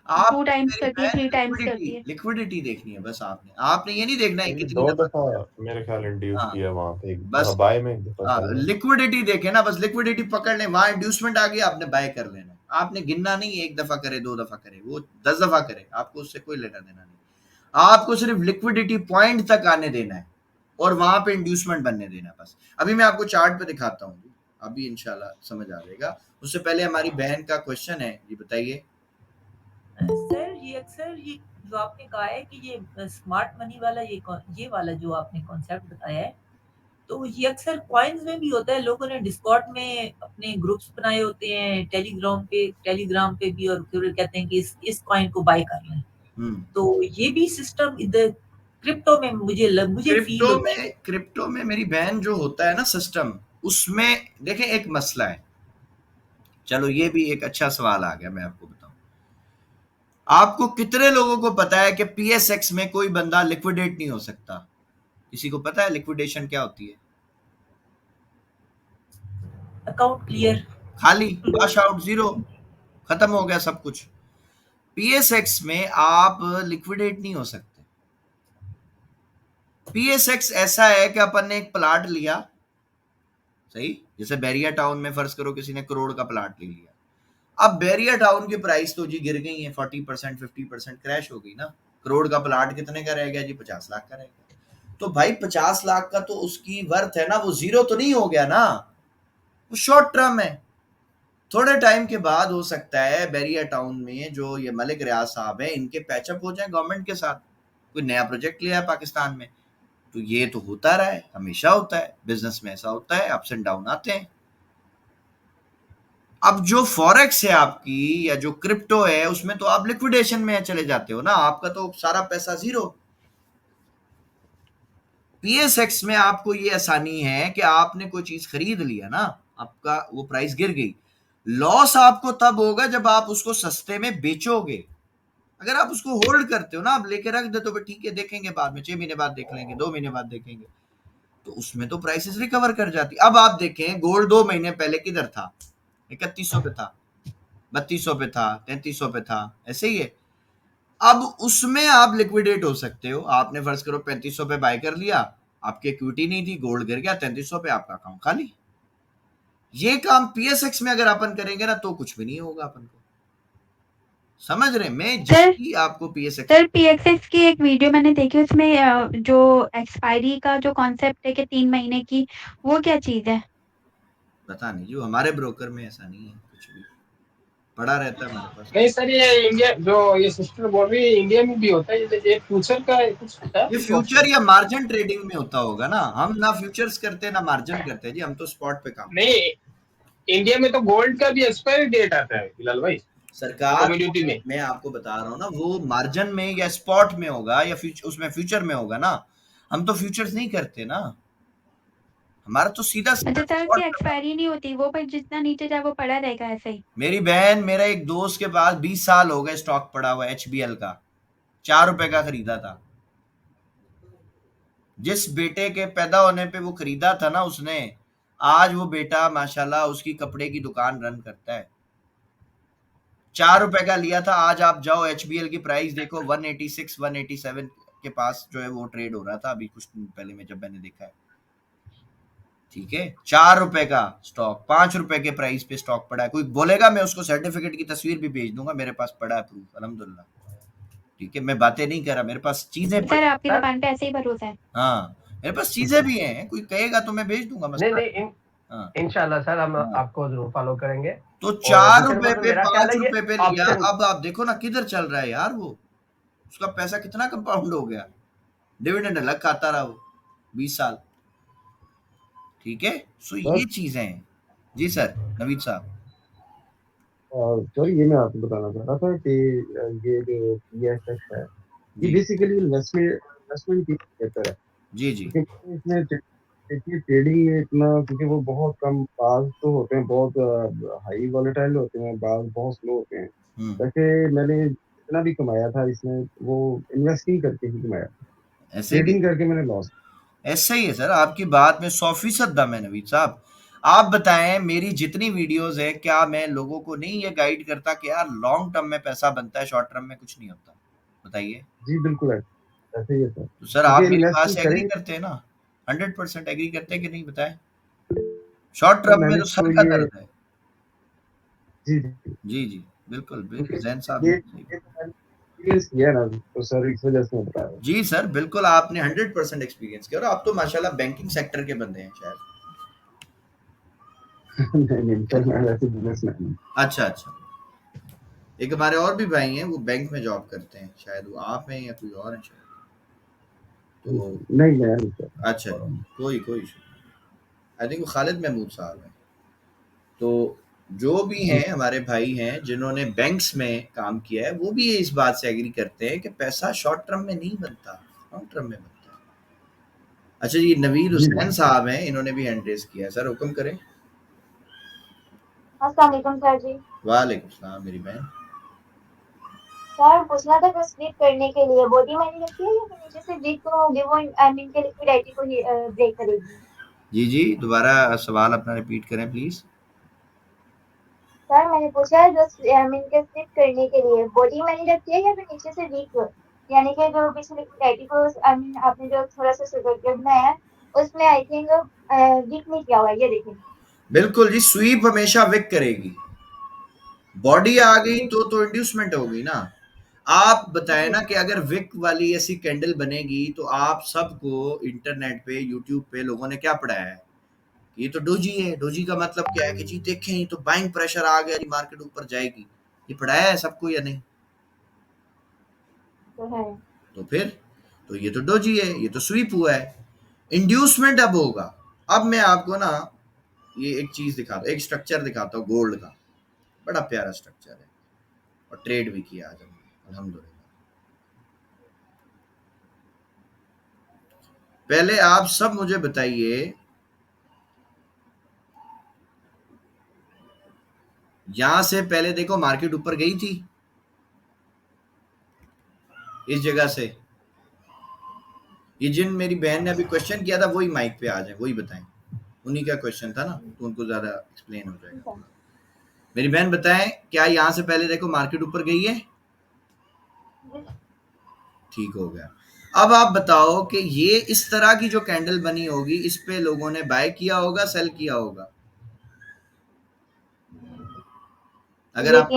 आपने टाइम्स मेरी करती है, बहन थ्री टाइम्स लिक्विडिटी करती है? लिक्विडिटी देखनी है बस। आपने ये नहीं देखना है ये कितनी 2 दफा दफा किया। मेरे ख्याल इंड्यूस हाँ, किया वहां पे, एक बस बाय में, एक दफा सेल में। लिक्विडिटी देखे ना, बस लिक्विडिटी पकड़ लें, वहां इंड्यूसमेंट आ गया, आपने बाय कर लेना। आपने गिनना नहीं एक दफा करे, 2 दफा करे, वो 10 दफा करे, आपको उससे कोई लेना देना नहीं। आपको सिर्फ लिक्विडिटी पॉइंट तक आने देना है और वहां पे इंड्यूसमेंट बनने देना है बस। अभी मैं आपको चार्ट पे दिखाता हूँ, अभी इंशाल्लाह समझ आ जाएगा। उससे पहले हमारी बहन का क्वेश्चन है, ये बताइए। सर ये अक्सर ये जो आपने कहा है कि ये स्मार्ट मनी वाला ये वाला जो आपने कॉन्सेप्ट बताया है, तो ये अक्सर कॉइन्स में भी होता है। लोगों ने डिस्कॉर्ड में अपने ग्रुप्स बनाए होते हैं, टेलीग्राम पे भी, और फिर कहते हैं कि इस कॉइन को बाय कर लें। तो ये भी सिस्टम इधर क्रिप्टो में मुझे फील होता है। क्रिप्टो में मेरी बहन जो होता है ना सिस्टम, उसमें देखें एक मसला है। चलो ये भी एक अच्छा सवाल आ गया, मैं आपको बताऊं। आपको कितने लोगों को पता है कि पीएसएक्स में कोई बंदा लिक्विडेट नहीं हो सकता? किसी को पता है लिक्विडेशन क्या होती है? अकाउंट क्लियर, खाली कैश आउट, जीरो, खत्म हो गया सब कुछ। पीएसएक्स में आप लिक्विडेट नहीं हो सकते। पीएसएक्स ऐसा है कि अपन ने एक प्लाट लिया, सही, जैसे बैरिया टाउन में फर्ज करो किसी ने करोड़ का प्लाट ले लिया। अब बैरिया टाउन की प्राइस तो जी गिर गई है, 40% 50% क्रैश हो गई ना। करोड़ का प्लाट कितने का रह गया जी? 50 लाख का रह गया। तो भाई 50 लाख का तो उसकी वर्थ है ना, वो जीरो तो नहीं हो गया ना, वो शॉर्ट टर्म है। थोड़े टाइम के बाद हो सकता है बैरिया टाउन में जो ये मलिक रियाज साहब है, इनके पैचअप हो जाए गवर्नमेंट के साथ, कोई नया प्रोजेक्ट लिया है पाकिस्तान में। तो ये तो होता रहा है, हमेशा होता है, बिजनेस में ऐसा होता है, अप्स एंड डाउन आते हैं। अब जो फॉरेक्स है आपकी या जो क्रिप्टो है, उसमें तो आप लिक्विडेशन में चले जाते हो ना, आपका तो सारा पैसा जीरो। पीएसएक्स में आपको ये आसानी है कि आपने कोई चीज खरीद लिया ना, आपका वो प्राइस गिर गई, लॉस आपको तब होगा जब आप उसको सस्ते में बेचोगे। अगर आप उसको होल्ड करते हो ना, आप लेके रख देते हो, भाई ठीक है देखेंगे बाद में, 6 महीने बाद देख लेंगे, 2 महीने बाद देखेंगे, तो उसमें तो प्राइसेस रिकवर कर जाती। अब आप देखें गोल्ड 2 महीने पहले किधर था, 3100 पे था, 3200 पे था, 3300 पे था, ऐसे ही है। अब उसमें आप लिक्विडेट हो सकते हो। आपने फर्ज करो 3500 पे बाय कर लिया, आपकी इक्विटी नहीं थी, गोल्ड गिर गया 3300 पे, आपका अकाउंट खाली। ये काम पीएसएक्स में अगर अपन करेंगे ना तो कुछ भी नहीं होगा अपन को, समझ रहे? मैं जिसकी आपको पीएसएक्स सर पीएक्सएक्स की एक वीडियो मैंने देखी, उसमें जो एक्सपायरी का जो कॉन्सेप्ट है कि 3 महीने की, वो क्या चीज है? पता नहीं, जो हमारे ब्रोकर में ऐसा नहीं है, कुछ भी पड़ा रहता है हमारे पास। नहीं सर, ये इंडिया जो ये सिस्टर बोल रही है, इंडिया में भी होता है ये फ्यूचर का कुछ होता है ये कुछ फ्यूचर ऑप्शन? या मार्जिन ट्रेडिंग में होता होगा ना, हम ना फ्यूचर्स करते ना मार्जिन करते जी, हम तो स्पॉट पे काम। नहीं, इंडिया में तो गोल्ड का भी एक्सपायरी डेट आता है बिलाल भाई, सरकार, कम्युनिटी में। मैं आपको बता रहा हूँ ना, वो मार्जिन में या स्पॉट में होगा या उसमें फ्यूचर में होगा ना, हम तो फ्यूचर्स नहीं करते ना, हमारा तो सीधा अच्छा सीधा सर, उसकी स्पॉट का। एक्सपायरी नहीं होती, वो पर जितना नीचे जाए वो पड़ा रहेगा ऐसे ही? मेरी बहन, मेरा एक दोस्त के पास 20 साल हो गए स्टॉक पड़ा हुआ एचबीएल का, 4 रुपए का खरीदा था। जिस बेटे के पैदा होने पे वो खरीदा था ना उसने, आज वो बेटा माशाल्लाह उसकी कपड़े की दुकान रन करता है। 4 रुपए का लिया था, आज आप जाओ एचबीएल की प्राइस देखो, 186 187 के पास जो है वो ट्रेड हो रहा था अभी कुछ दिन पहले में जब मैंने देखा है। ठीक है, 4 रुपए का स्टॉक, 5 रुपए के प्राइस पे स्टॉक पड़ा है। कोई बोलेगा मैं उसको सर्टिफिकेट की तस्वीर भी भेज दूंगा, मेरे पास पड़ा है प्रूफ अल्हम्दुलिल्लाह। ठीक है, मैं बातें नहीं कर रहा, मेरे पास चीजें सर पड़ी। आपकी दुकान पे ऐसे ही भरोसा है? हाँ, मेरे पास चीजें भी हैं, कोई कहेगा तो मैं भेज दूंगा, नहीं मसला नहीं, हाँ इंशाल्लाह सर हम हाँ। आपको जरूर फॉलो करेंगे। तो और चार दूसरे रुपए नंबर पे पे मेरा ख्याल पांच है ये रुपए पे लिया, ऑप्शन। अब आप देखो ना किधर चल रहा है यार, वो उसका पैसा कितना कंपाउंड हो गया, डिविडेंड अलग खाता रहा वो 20 साल। ठीक है, सो ये चीजें हैं। जी सर, नवीद साहब। सर ये मैं आपको बताना चाह रहा था कि ये जो पीएसएक्स है, ये जी बेसिकली इन्वेस्टमेंट इन्वेस्टमेंट की बेहतर है, जी जी। क्योंकि इसमें देखिए ट्रेडिंग में इतना, क्योंकि वो बहुत कम बाज तो होते हैं, बहुत हाई वॉलेटाइल होते हैं, बाज बहुत स्लो होते हैं। हम्म, वैसे मैंने जितना भी कमाया था इसमें, वो इन्वेस्टिंग करके ही कमाया, ऐसे भी ट्रेडिंग करके मैंने लॉस। ऐसा ही है सर, आपकी बात में 100% दम है नवीद साहब। आप बताएं, मेरी जितनी वीडियोस है, क्या मैं लोगों को नहीं ये गाइड करता कि यार लॉन्ग टर्म में पैसा बनता है, शॉर्ट टर्म में कुछ नहीं होता? बताइए। जी बिल्कुल ऐसे ही है सर, तो सर आप क्योंकि मेरी बात इन्वेस्टिंग से एग्री करेंगे। करते हैं ना? 100% एग्री करते हैं कि नहीं, बताएं। शॉर्ट तो टर्म में मैंने तो तो सर का ये, दर्द है। जी जी, जी जी, बिल्कुल क्योंकि बिल्कुल, जैन साहब ये ने सही ये कहा। तो मैंने एक्सपीरियंस किया ना, तो सर इस वजह से मैं बता रहा जी सर, बिल्कुल आपने 100% एक्सपीरियंस किया, और आप तो माशाल्लाह बैंकिंग सेक्टर के बंदे हैं शायद, हूँ। नहीं नहीं है सर, ना? मैं वैसे बिजनेसमैन हूँ। अच्छा अच्छा। एक हमारे और भी भाई हैं, वो बैंक में जॉब करते हैं, शायद वो आप हैं या कोई और है शायद। तो नहीं मैं नहीं सर। अच्छा, कोई कोई आई थिंक वो खालिद महमूद साहब हैं। तो जो भी जी हैं हमारे भाई हैं जिन्होंने बैंक्स में काम किया है, वो भी इस बात से एग्री करते हैं कि पैसा शॉर्ट टर्म में नहीं बनता, लॉन्ग टर्म में बनता है। अच्छा जी, नवीद जी हुसैन साहब हैं, इन्होंने भी हैंड रेज किया है, सर हुक्म करें। अस्सलाम वालेकुम सर जी। वालेकुम सलाम मेरी बहन। सर पूछना था, बस स्लीप करने के लिए बॉडी मैंने रखी है या फिर नीचे से वीक होगी वो, आई मीन के लिक्विडिटी को ही ब्रेक करेगी? जी जी, दोबारा सवाल अपना रिपीट करें प्लीज। सर मैंने पूछा है, जो आई मीन के स्लीप करने के लिए बॉडी मैंने रखी है या फिर नीचे से वीक, यानी कि जो पीछे लिक्विडिटी को आई मीन आपने जो थोड़ा सा शुगर के बनाया है, उसमें आई थिंक वीक नहीं किया हुआ है, ये देखें। बिल्कुल जी, स्वीप हमेशा विक करेगी, बॉडी आ गई जी तो इंड्यूसमेंट होगी ना। आप बताएं जी ना कि अगर विक वाली ऐसी कैंडल बनेगी तो आप सबको इंटरनेट पे, यूट्यूब पे लोगों ने क्या पढ़ाया है, ये तो डोजी है, डोजी का मतलब क्या है कि जी देखें ये तो बाइंग प्रेशर आ गया, मार्केट ऊपर जाएगी, ये पढ़ाया है सबको या नहीं? तो है। तो फिर तो ये तो डोजी है, ये तो स्वीप हुआ है, इंड्यूसमेंट अब होगा। अब मैं आपको ना ये एक चीज दिखाता, एक स्ट्रक्चर दिखाता हूँ गोल्ड का, बड़ा प्यारा स्ट्रक्चर है, और ट्रेड भी किया आज हमने अल्हम्दुलिल्लाह। पहले आप सब मुझे बताइए, यहां से पहले देखो मार्केट ऊपर गई थी इस जगह से। ये जिन मेरी बहन ने अभी क्वेश्चन किया था वही माइक पे आ जाए, वही बताएं, उन्हीं का क्वेश्चन था ना, तो उनको ज्यादा एक्सप्लेन हो जाएगा। मेरी बहन बताएं, क्या यहाँ से पहले देखो मार्केट ऊपर गई है? ठीक हो गया। अब आप बताओ कि ये इस तरह की जो कैंडल बनी होगी, इस पे लोगों ने बाय किया होगा, सेल किया होगा? अगर आप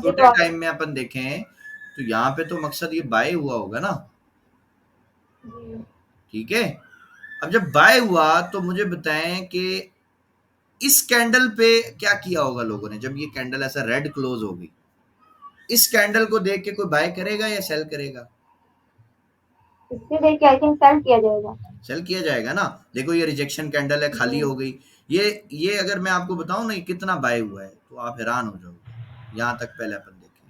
छोटे टाइम में अपन देखें तो यहाँ पे तो मकसद ये बाय हुआ होगा ना, ठीक है। अब जब बाय हुआ तो मुझे बताएं कि इस कैंडल पे क्या किया होगा लोगों ने, जब ये कैंडल ऐसा रेड क्लोज होगी, इस कैंडल को देख के कोई बाय करेगा या सेल करेगा? इसके देख के आई थिंक सेल किया जाएगा। सेल किया जाएगा ना। देखो ये रिजेक्शन कैंडल है, खाली हो गई। ये अगर मैं आपको बताऊं ना ये कितना बाय हुआ है तो आप हैरान हो जाओगे। यहाँ तक पहले अपन देखें,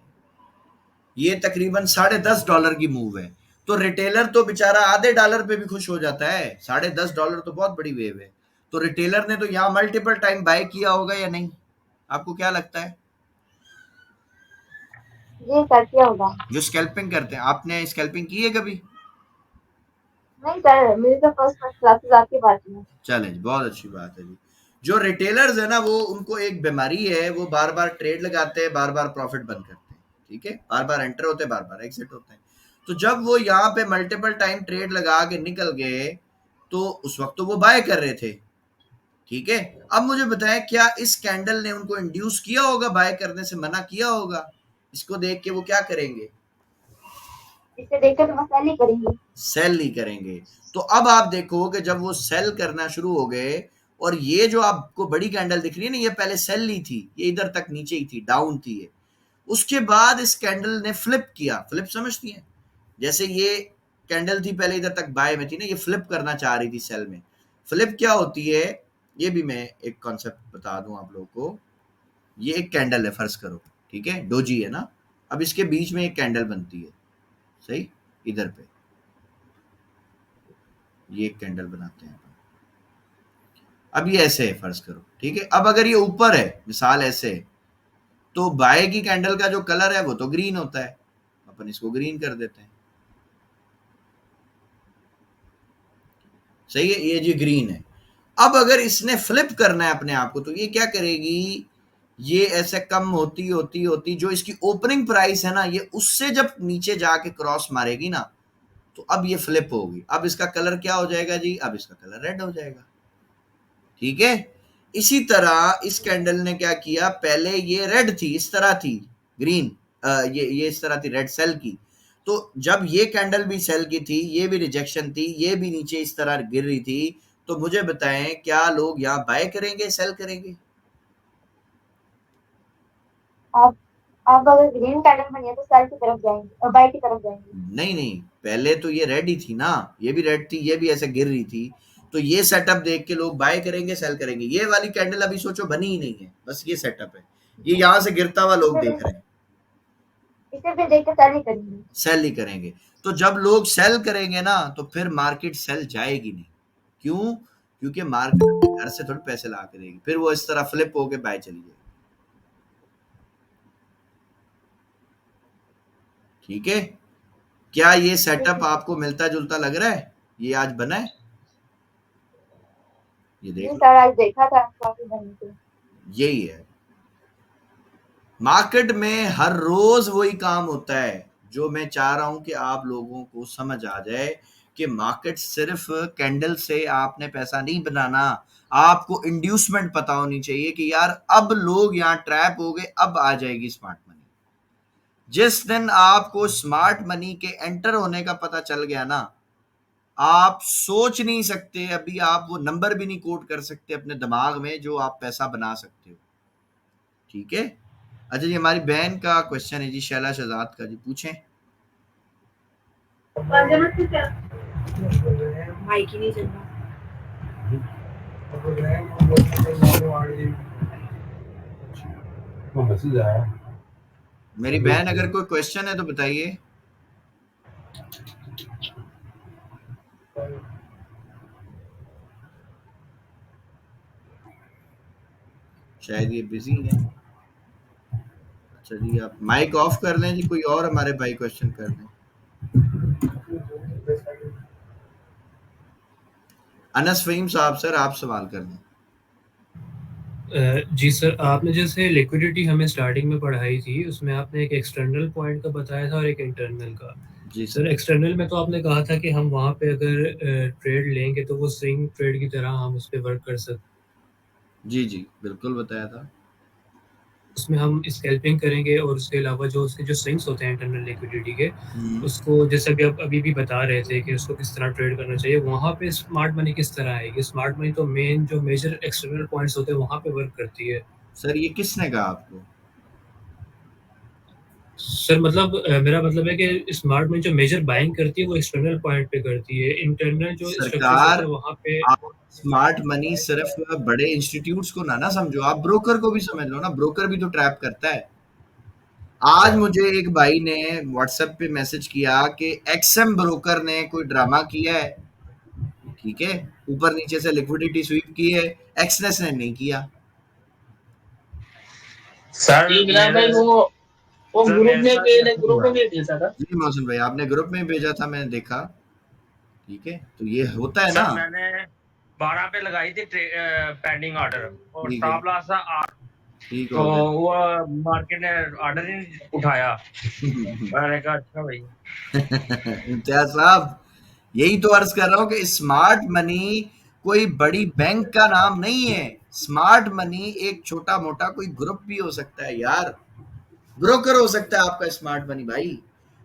ये तकरीबन $10.5 की मूव है, तो रिटेलर तो बेचारा आधे डॉलर पे भी खुश हो जाता है। $10.5 तो बहुत बड़ी वेव है। तो रिटेलर ने तो यहाँ मल्टीपल टाइम बाय किया होगा या नहीं? आपको क्या लगता है? जी सर, किया होगा। जो स्कैल्पिंग करते हैं, आपने स्कैल्पिंग की है कभी? नहीं सर, मेरी तो फर्स्ट क्लासेस आपके पास में। चलें जी, बहुत अच्छी बात है जी। जो रिटेलर्स है ना, वो उनको एक बीमारी है, वो बार बार ट्रेड लगाते हैं, बार बार प्रॉफिट बंद करते हैं, ठीक है, बार बार एंटर होते हैं, बार बार एग्जिट होते हैं। तो जब वो यहाँ पे मल्टीपल टाइम ट्रेड लगा के निकल गए तो उस वक्त तो वो बाय कर रहे थे, ठीक है। अब मुझे बताएं, क्या इस कैंडल ने उनको इंड्यूस किया होगा, बाय करने से मना किया होगा? इसको देख के वो क्या करेंगे? इसे देखकर तो सेल ही करेंगे। सेल नहीं करेंगे। तो अब आप देखो कि जब वो सेल करना शुरू हो गए, और ये जो आपको बड़ी कैंडल दिख रही है ना, ये पहले सेल नहीं थी, ये इधर तक नीचे ही थी, डाउन थी ये। उसके बाद इस कैंडल ने फ्लिप किया। फ्लिप समझती हैं? जैसे ये कैंडल थी पहले इधर तक बाय में थी ना, ये फ्लिप करना चाह रही थी सेल में। फ्लिप क्या होती है ये भी मैं एक कॉन्सेप्ट बता दूं आप लोगों को। ये एक कैंडल है, फर्ज करो, ठीक है, डोजी है ना। अब इसके बीच में एक कैंडल बनती है, सही, इधर पे ये एक कैंडल बनाते हैं। अब ये ऐसे है, फर्ज करो, ठीक है। अब अगर ये ऊपर है, मिसाल ऐसे है, तो बाय की कैंडल का जो कलर है वो तो ग्रीन होता है, अपन इसको ग्रीन कर देते हैं, सही है, ये जी ग्रीन है। अब अगर इसने फ्लिप करना है अपने आप को, तो ये क्या करेगी, ये ऐसे कम होती होती होती जो इसकी ओपनिंग प्राइस है ना, ये उससे जब नीचे जाके क्रॉस मारेगी ना, तो अब ये फ्लिप होगी। अब इसका कलर क्या हो जाएगा जी? अब इसका कलर रेड हो जाएगा, ठीक है। इसी तरह इस कैंडल ने क्या किया, पहले ये रेड थी, इस तरह थी, ग्रीन, ये इस तरह थी, रेड सेल की। तो जब ये कैंडल भी सेल की थी, ये भी रिजेक्शन थी, ये भी नीचे इस तरह गिर रही थी, तो मुझे बताएं क्या लोग यहाँ बाय करेंगे, सेल करेंगे? आप अगर ग्रीन कैंडल बनी है तो सेल की तरफ जाएंगे और बाय की तरफ जाएंगे। नहीं, पहले तो ये रेड ही थी ना, ये भी रेड थी, ये भी ऐसे गिर रही थी, तो ये सेटअप देख के लोग बाय करेंगे, सेल करेंगे। ये वाली कैंडल अभी सोचो बनी ही नहीं है, बस ये सेटअप है, ये यहाँ से गिरता हुआ लोग देख रहे हैं, इसे भी देख के सेल ही करेंगे। सेल ही करेंगे। तो जब लोग सेल करेंगे ना, तो फिर मार्केट सेल जाएगी नहीं। क्यों? क्योंकि मार्केट घर से थोड़ी पैसे ला के देगी, फिर वो इस तरह फ्लिप होके बाय चली जाएगी, ठीक है। क्या ये सेटअप आपको मिलता जुलता लग रहा है? ये आज बना है, ये देख लो, आज देखा था काफी बनने से। यही है मार्केट में, हर रोज वही काम होता है। जो मैं चाह रहा हूं कि आप लोगों को समझ आ जाए कि मार्केट सिर्फ कैंडल से आपने पैसा नहीं बनाना, आपको इंड्यूसमेंट पता होनी चाहिए कि यार अब लोग यहाँ ट्रैप हो गए, अब आ जाएगी स्मार्ट मनी। जिस दिन आपको स्मार्ट मनी के एंटर होने का पता चल गया ना, आप सोच नहीं सकते, अभी आप वो नंबर भी नहीं कोट कर सकते अपने दिमाग में जो आप पैसा बना सकते हो, ठीक है। अच्छा जी, हमारी बहन का क्वेश्चन है जी, शैला शहजाद का जी, पूछें। माइक ही नहीं चल रहा। मेरी बहन अगर कोई क्वेश्चन है तो बताइए। शायद ये बिजी है। अच्छा जी, आप माइक ऑफ कर लें जी, कोई और हमारे भाई क्वेश्चन कर लें। अनस फहीम साहब, सर आप सवाल कर लें। जी सर, आपने जैसे लिक्विडिटी हमें स्टार्टिंग में पढ़ाई थी, उसमें आपने एक एक्सटर्नल पॉइंट का बताया था और एक इंटरनल का। जी सर, एक्सटर्नल में तो आपने कहा था कि हम वहाँ पे अगर ट्रेड लेंगे तो वो स्विंग ट्रेड की तरह हम उस पे वर्क कर सकते। जी, जी, बिल्कुल बताया था। उसमें हम स्कैल्पिंग करेंगे और उसके अलावा जो उसके जो स्विंग्स होते हैं इंटरनल लिक्विडिटी के, उसको जैसे अभी भी बता रहे थे कि उसको किस तरह ट्रेड करना चाहिए। वहाँ पे स्मार्ट मनी किस तरह आएगी? स्मार्ट मनी तो मेन जो मेजर एक्सटर्नल पॉइंट्स होते हैं वहाँ पे वर्क करती है। सर ये किसने कहा आपको? सर मतलब मेरा मतलब है कि स्मार्ट मनी जो मेजर बाइंग करती है वो एक्सटर्नल पॉइंट पे करती है। इंटरनल जो स्ट्रक्चर्स होते सरकार, हैं वहाँ पे आप स्मार्ट मनी सिर्फ बड़े इंस्टीट्यूट्स को ना समझो, आप ब्रोकर को भी समझ लो ना, ब्रोकर भी तो ट्रैप करता है। आज मुझे एक भाई ने व्हाट्सएप पे मैसेज किया कि एक्सएम ब्रोकर ने कोई ड्रामा किया है, ठीक है, ऊपर नीचे से लिक्विडिटी स्वीप की है, एक्सनेस ने नहीं किया। सर बिलाल भाई वो सर ग्रुप मेरे में साथ मैंने नहीं ग्रुप हुआ। में भेजा था। जी मोहसिन भाई, आपने ग्रुप में भेजा था, मैंने देखा, ठीक है, तो ये होता है ना। सर मैंने 12 पे लगाई थी पेंडिंग ऑर्डर और ठीक है, स्टॉप लॉस था 8, ठीक तो हो गया। वो मार्केट ने ऑर्डर ही नहीं उठाया। मैंने कहा अच्छा भाई। इम्तियाज साहब, यही तो अर्ज कर रहा हूँ कि स्मार्ट मनी कोई बड़ी बैंक का नाम नहीं है। स्मार्ट मनी एक छोटा मोटा कोई ग्रुप भी हो सकता है यार, ब्रोकर हो सकता है आपका स्मार्ट मनी भाई।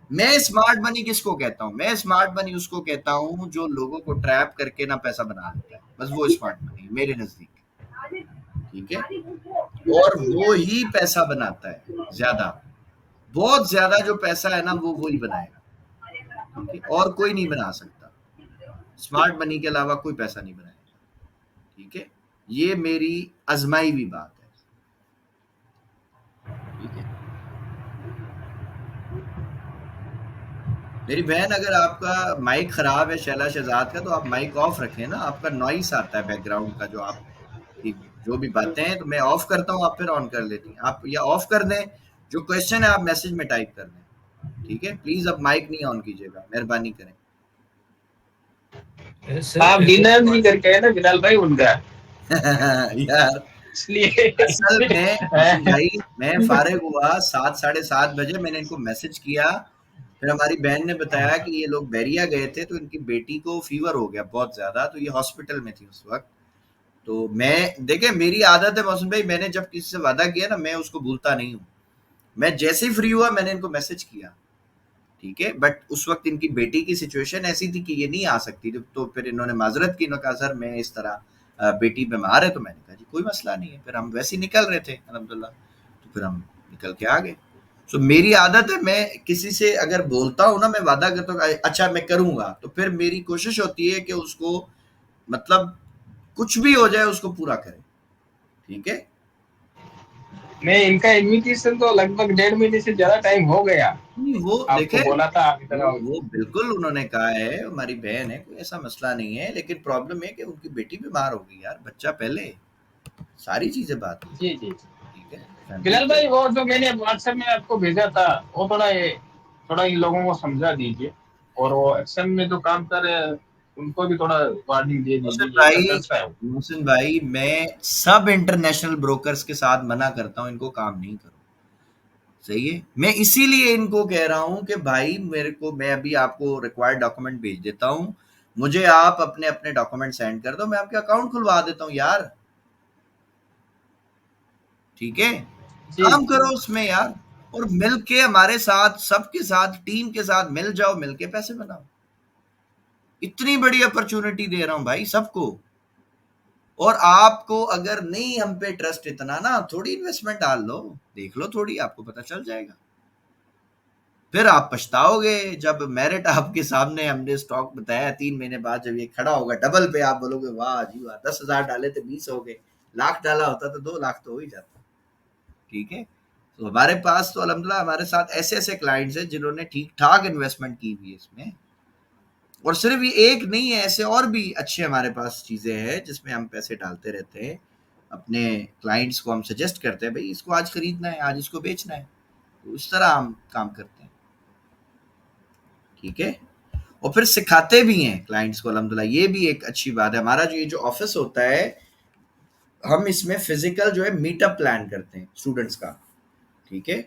मैं स्मार्ट मनी किसको कहता हूँ? मैं स्मार्ट मनी उसको कहता हूँ जो लोगों को ट्रैप करके ना पैसा बना लेता है, बस वो स्मार्ट मनी मेरे नजदीक, ठीक है। और वो ही पैसा बनाता है ज्यादा, बहुत ज्यादा जो पैसा है ना वो ही बनाएगा, ठीक है, और कोई नहीं बना सकता। स्मार्ट मनी के अलावा कोई पैसा नहीं बनाएगा, ठीक है। ये मेरी आजमाई हुई बात है, ठीक है। मेरी बहन, अगर आपका माइक खराब है शैला शहजाद का, तो आप माइक ऑफ रखें ना, आपका नॉइस आता है बैकग्राउंड का, जो आप की जो भी बातें हैं तो मैं ऑफ करता हूँ, आप फिर ऑन कर लेती हैं। आप या ऑफ कर दें, जो क्वेश्चन है आप मैसेज में टाइप कर दें, ठीक है। प्लीज अब माइक नहीं ऑन कीजिएगा, मेहरबानी करें। आप डिनर नहीं करके आए ना बिलाल भाई उनका। यार इसलिए असल में मोहसिन भाई, मैं फारिग हुआ 7 साढ़े 7 बजे, मैंने इनको मैसेज किया, फिर हमारी बहन ने बताया कि ये लोग बैरिया गए थे, तो इनकी बेटी को फीवर हो गया बहुत ज्यादा, तो ये हॉस्पिटल में थी उस वक्त। तो मैं देखे, मेरी आदत है मोहसिन भाई, मैंने जब किसी से वादा किया ना, मैं उसको भूलता नहीं हूँ। मैं जैसे ही फ्री हुआ मैंने इनको मैसेज किया, ठीक है। बट उस वक्त इनकी बेटी की सिचुएशन ऐसी थी कि ये नहीं आ सकती थी, तो फिर इन्होंने माजरत की, इन्होंने कहा सर मैं इस तरह बेटी बीमार है, तो मैंने कहा जी कोई मसला नहीं है। फिर हम वैसे ही निकल रहे थे अल्हम्दुलिल्लाह, तो फिर हम निकल के आ गए। सो मेरी आदत है, मैं किसी से अगर बोलता हूँ ना, मैं वादा करता हूँ अच्छा मैं करूंगा, तो फिर मेरी कोशिश होती है कि उसको, मतलब कुछ भी हो जाए उसको पूरा करें, ठीक है। मैं इनका इन्विटेशन तो लगभग 1.5 महीने से ज्यादा टाइम हो गया। वो आपको देखे, बोला था आपकी तरह। वो बिल्कुल उन्होंने कहा है, हमारी बहन है, कोई ऐसा मसला नहीं है, लेकिन प्रॉब्लम है कि उनकी बेटी बीमार हो गई यार, बच्चा पहले, सारी चीजें बात हुई, जी जी ठीक है। बिलाल भाई, वो जो मैंने व्हाट्सएप में आपको भेजा था वो थोड़ा इन लोगों को समझा दीजिए, और वो एक्शन में जो काम कर रहे हैं उनको भी थोड़ा वार्निंग दे मोहसिन दीजिए, भाई, करता है। मोहसिन भाई, मैं सब इंटरनेशनल ब्रोकर्स के साथ मना करता हूँ इनको काम नहीं करो, सही है। मैं इसीलिए इनको कह रहा हूं कि भाई मेरे को, मैं अभी आपको रिक्वायर्ड डॉक्यूमेंट भेज देता हूं, मुझे आप अपने अपने डॉक्यूमेंट सेंड कर दो, मैं आपके अकाउंट खुलवा देता हूं यार, ठीक है। काम करो उसमें यार, और मिल के हमारे साथ, सबके साथ, टीम के साथ मिल जाओ, मिल के पैसे बनाओ। इतनी बड़ी अपॉर्चुनिटी दे रहा हूं भाई सबको, और आपको अगर नहीं हम पे ट्रस्ट इतना ना, थोड़ी इन्वेस्टमेंट डाल लो, देख लो थोड़ी, आपको पता चल जाएगा। फिर आप पछताओगे जब मेरिट आपके सामने, हमने स्टॉक बताया 3 महीने बाद जब ये खड़ा होगा डबल पे, आप बोलोगे वाह जी वाह, 10,000 डाले थे 20 हो गए, लाख डाला होता तो 2 लाख तो हो ही जाता, ठीक है। तो हमारे पास तो अल्हम्दुलिल्लाह हमारे साथ ऐसे ऐसे क्लाइंट्स हैं जिन्होंने ठीक ठाक इन्वेस्टमेंट की हुई है इसमें, और सिर्फ ये एक नहीं है, ऐसे और भी अच्छे हमारे पास चीजें हैं जिसमें हम पैसे डालते रहते हैं। अपने क्लाइंट्स को हम सजेस्ट करते हैं, भाई इसको आज खरीदना है, आज इसको बेचना है, तो इस तरह हम काम करते हैं। ठीक है, और फिर सिखाते भी हैं क्लाइंट्स को अल्हम्दुलिल्लाह, ये भी एक अच्छी बात है। हमारा जो ये जो ऑफिस होता है, हम इसमें फिजिकल जो है मीटअप प्लान करते हैं स्टूडेंट्स का। ठीक है,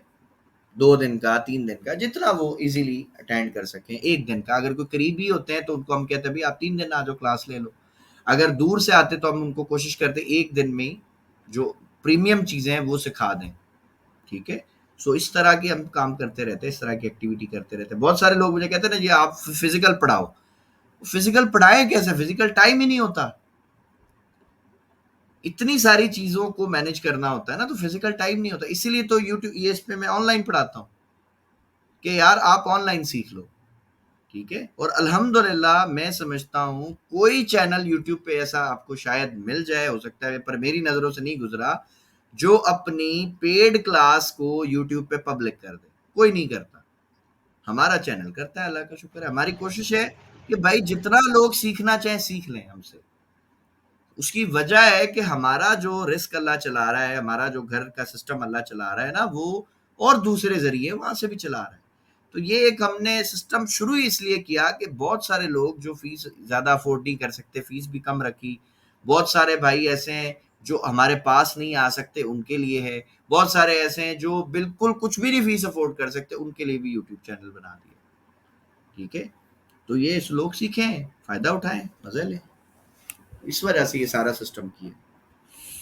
2 दिन का, 3 दिन का, जितना वो इजीली अटेंड कर सकें। 1 दिन का, अगर कोई करीबी होते हैं तो उनको हम कहते हैं भाई आप 3 दिन आ जाओ, क्लास ले लो। अगर दूर से आते तो हम उनको कोशिश करते 1 दिन में ही जो प्रीमियम चीज़ें हैं वो सिखा दें। ठीक है, सो इस तरह की हम काम करते रहते हैं, इस तरह की एक्टिविटी करते रहते हैं। बहुत सारे लोग मुझे कहते हैं ना जी आप फिजिकल पढ़ाओ, फिजिकल पढ़ाएं कैसे, फिजिकल टाइम ही नहीं होता, इतनी सारी चीज़ों को मैनेज करना होता है ना, तो फिजिकल टाइम नहीं होता। इसीलिए तो यूट्यूब ES पे मैं ऑनलाइन पढ़ाता हूँ कि यार आप ऑनलाइन सीख लो। ठीक है, और अल्हम्दुलिल्लाह मैं समझता हूँ कोई चैनल यूट्यूब पे ऐसा आपको शायद मिल जाए, हो सकता है, पर मेरी नज़रों से नहीं गुजरा, जो अपनी पेड क्लास को यूट्यूब पे पब्लिक कर दे। कोई नहीं करता, हमारा चैनल करता है, अल्लाह का शुक्र है। हमारी कोशिश है कि भाई जितना लोग सीखना चाहें सीख लें हमसे। उसकी वजह है कि हमारा जो रिस्क अल्लाह चला रहा है, हमारा जो घर का सिस्टम अल्लाह चला रहा है ना, वो और दूसरे जरिए वहां से भी चला रहा है। तो ये एक हमने सिस्टम शुरू ही इसलिए किया कि बहुत सारे लोग जो फीस ज़्यादा अफोर्ड नहीं कर सकते, फीस भी कम रखी। बहुत सारे भाई ऐसे हैं जो हमारे पास नहीं आ सकते, उनके लिए है। बहुत सारे ऐसे हैं जो बिल्कुल कुछ भी नहीं फीस अफोर्ड कर सकते, उनके लिए भी यूट्यूब चैनल बना दिया। ठीक है, तो ये लोग सीखें, फ़ायदा उठाएं, मज़े लें। इस वजह से ये सारा सिस्टम किया।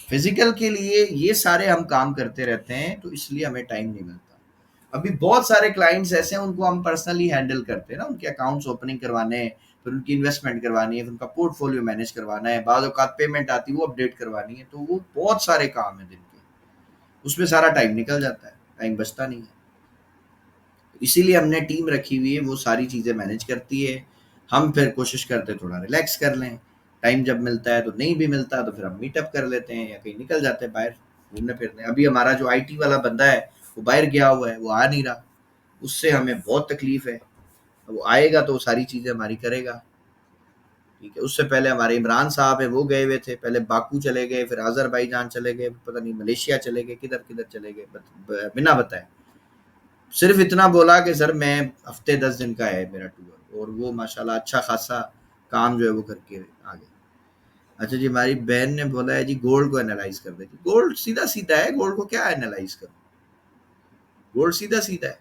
फिजिकल के लिए ये सारे हम काम करते रहते हैं, तो इसलिए हमें टाइम नहीं मिलता। अभी बहुत सारे क्लाइंट्स ऐसे हैं, उनको हम पर्सनली हैंडल करते हैं ना, उनके अकाउंट्स ओपनिंग करवाने हैं, फिर उनकी इन्वेस्टमेंट करवानी है, फिर उनका पोर्टफोलियो मैनेज करवाना है, बाद औकात पेमेंट आती है वो अपडेट करवानी है, तो वो बहुत सारे काम है दिन के, उसमें सारा टाइम निकल जाता है, टाइम बचता नहीं है। इसीलिए हमने टीम रखी हुई है, वो सारी चीज़ें मैनेज करती है। हम फिर कोशिश करते हैं थोड़ा रिलैक्स कर लें, टाइम जब मिलता है, तो नहीं भी मिलता तो फिर हम मीटअप कर लेते हैं या कहीं निकल जाते हैं बाहर घूमने फिरने। अभी हमारा जो IT वाला बंदा है वो बाहर गया हुआ है, वो आ नहीं रहा, उससे हमें बहुत तकलीफ है। वो आएगा तो सारी चीज़ें हमारी करेगा। ठीक है, उससे पहले हमारे इमरान साहब है, वो गए हुए थे, पहले बाकू चले गए, फिर आज़रबाईजान चले गए, पता नहीं मलेशिया चले गए, किधर किधर चले गए बिना बताए। सिर्फ इतना बोला कि सर मैं हफ्ते 10 दिन का है मेरा टूर, और वो माशाल्लाह अच्छा खासा काम जो है वो करके आ गए। अच्छा जी, हमारी बहन ने बोला है जी गोल्ड को एनालाइज कर दे। गोल्ड सीधा सीधा है, गोल्ड को क्या एनालाइज करो, गोल्ड सीधा सीधा है।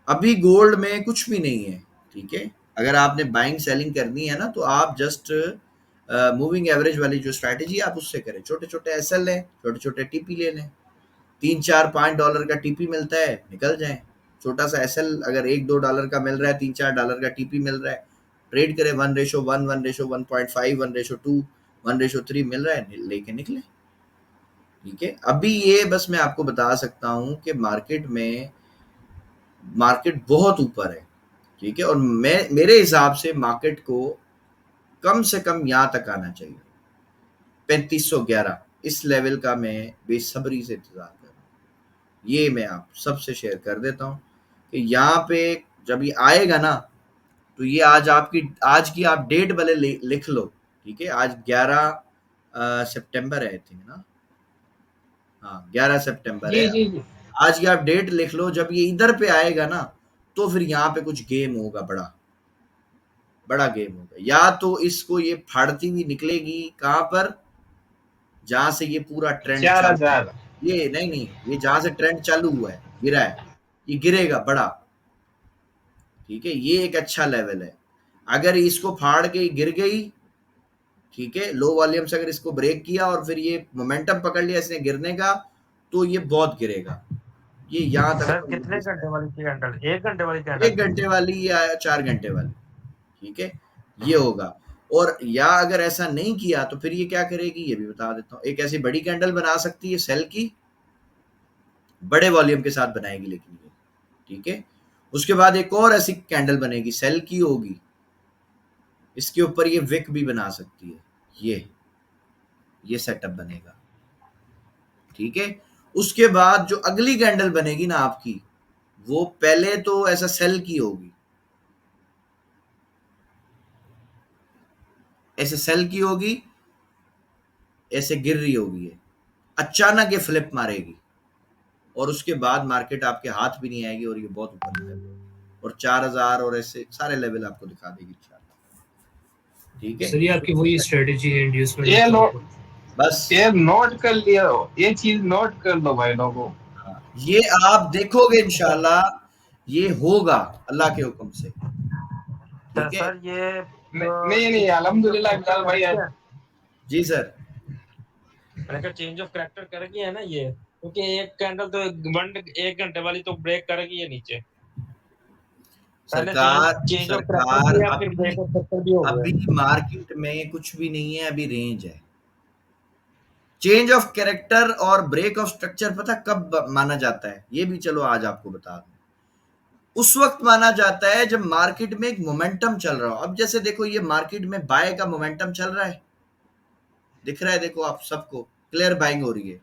अभी गोल्ड में कुछ भी नहीं है। ठीक है, अगर आपने बाइंग सेलिंग करनी है ना, तो आप जस्ट मूविंग एवरेज वाली जो स्ट्रैटेजी आप उससे करें, छोटे छोटे SL लें, छोटे छोटे TP ले लें, $3-4-5 का TP मिलता है, निकल जाएं। छोटा सा SL अगर $1-2 का मिल रहा है, $3-4 का TP मिल रहा है, ट्रेड करें। 1:1, 1:1.5, 1:2, 1:3 मिल रहा है, लेके निकले। ठीक है, अभी ये बस मैं आपको बता सकता हूँ कि मार्केट बहुत ऊपर है। ठीक है, और मेरे हिसाब से मार्केट को कम से कम यहाँ तक आना चाहिए, 3511 इस लेवल का मैं बेसब्री से इंतजार कर रहा हूँ। ये मैं आप सबसे शेयर कर देता हूँ कि यहाँ पे जब ये आएगा ना, तो ये आज की आप डेट भले लिख लो। ठीक है, आज 11 सितंबर है, आई थिंक ना, हाँ 11 सितंबर है। जी। आज की आप डेट लिख लो, जब ये इधर पे आएगा ना, तो फिर यहाँ पे कुछ गेम होगा, बड़ा गेम होगा। या तो इसको ये फाड़ती हुई निकलेगी कहाँ पर, जहां से ये पूरा ट्रेंड 4000 ये नहीं, ये जहां से ट्रेंड चालू हुआ है, गिरा है, ये गिरेगा बड़ा। ठीक है, ये एक अच्छा लेवल है। अगर इसको फाड़ के गिर गई, ठीक है, लो वॉल्यूम से अगर इसको ब्रेक किया और फिर ये मोमेंटम पकड़ लिया इसने गिरने का, तो ये बहुत गिरेगा। ये यहाँ तक सर कितने घंटे वाली थी कैंडल, 1 घंटे वाली 1 कैंडल? घंटे वाली या 4 घंटे वाली। ठीक है, ये होगा। और या अगर ऐसा नहीं किया तो फिर ये क्या करेगी, ये भी बता देता हूँ। एक ऐसी बड़ी कैंडल बना सकती है सेल की, बड़े वॉल्यूम के साथ बनाएगी लेकिन ये। ठीक है, उसके बाद एक और ऐसी कैंडल बनेगी, सेल की होगी, इसके ऊपर ये विक भी बना सकती है, ये सेटअप बनेगा। ठीक है, उसके बाद जो अगली कैंडल बनेगी ना आपकी, वो पहले तो ऐसा सेल की होगी, ऐसे सेल की होगी, ऐसे गिर रही होगी, ये अचानक ये फ्लिप मारेगी और उसके बाद मार्केट आपके हाथ भी नहीं आएगी और ये बहुत ऊपर निकल जाएगी और 4000 और ऐसे सारे लेवल आपको दिखा देगी इंशाल्लाह। ठीक है सर, ये आपकी वही स्ट्रेटजी है इंड्यूसमेंट ये लो, बस ये नोट कर लिया, ये चीज नोट कर लो भाई लोगों। ये आप देखोगे इंशाल्लाह ये होगा अल्लाह के हुक्म से। ठीक है सर ये नहीं अल्हम्दुलिल्लाह बिलाल भाई जी सर। मैंने कहा चेंज ऑफ कैरेक्टर करेगी है ना ये, क्योंकि एक कैंडल तो 1 घंटे वाली तो ब्रेक करेगी ये नीचे। सरकार अभी मार्केट में कुछ भी नहीं है, अभी रेंज है। चेंज ऑफ कैरेक्टर और ब्रेक ऑफ स्ट्रक्चर पता कब माना जाता है, ये भी चलो आज आपको बता दूं। उस वक्त माना जाता है जब मार्केट में एक मोमेंटम चल रहा हो। अब जैसे देखो ये मार्केट में बाय का मोमेंटम चल रहा है, दिख रहा है, देखो आप सबको क्लियर बाइंग हो रही है,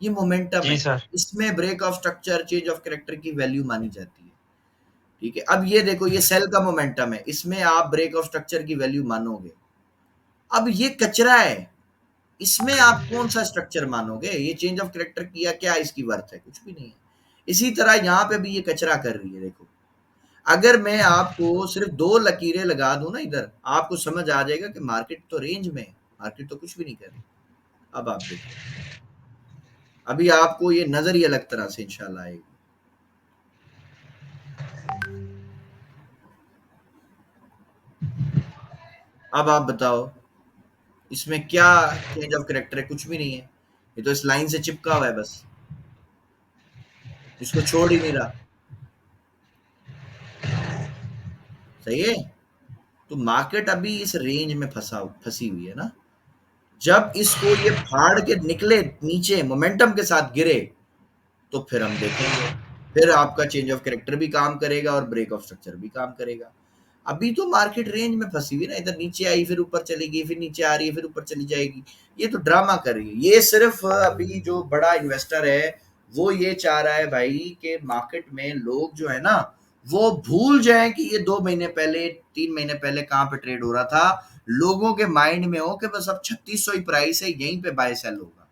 ये मोमेंटम है सर। इसमें break of structure change of character की वैल्यू मानी जाती है। ठीक है, अब ये देखो ये सेल का मोमेंटम है, इसमें आप ब्रेक ऑफ स्ट्रक्चर की वैल्यू मानोगे। अब ये कचरा है, इसमें आप कौन सा स्ट्रक्चर मानोगे? ये चेंज ऑफ कैरेक्टर किया क्या इसकी वर्थ है? कुछ भी नहीं है। इसी तरह यहाँ पे भी ये कचरा कर रही है। देखो अगर मैं आपको सिर्फ 2 लकीरें लगा दूं ना इधर, आपको समझ आ जाएगा कि मार्केट तो रेंज में है, मार्केट तो कुछ भी नहीं कर रही। अब आप देखो, अभी आपको ये नजर ही अलग तरह से इंशाल्लाह आएगी। अब आप बताओ इसमें क्या चेंज ऑफ कैरेक्टर है? कुछ भी नहीं है, ये तो इस लाइन से चिपका हुआ है, बस इसको छोड़ ही नहीं रहा। सही है, तो मार्केट अभी इस रेंज में फंसी हुई है ना। जब इसको ये फाड़ के निकले नीचे मोमेंटम के साथ गिरे तो फिर हम देखेंगे, फिर आपका चेंज ऑफ कैरेक्टर भी काम करेगा और ब्रेक ऑफ स्ट्रक्चर भी काम करेगा। अभी तो मार्केट रेंज में फंसी हुई ना, इधर नीचे आई फिर ऊपर चलेगी, फिर नीचे आ रही है फिर ऊपर चली जाएगी, ये तो ड्रामा कर रही है। ये सिर्फ अभी जो बड़ा इन्वेस्टर है वो ये चाह रहा है भाई कि मार्केट में लोग जो है ना वो भूल जाएं कि ये 2 महीने पहले 3 महीने पहले कहां पे ट्रेड हो रहा था। लोगों के माइंड में हो कि बस अब 3600 ही प्राइस है, यहीं पे बाय सेल होगा।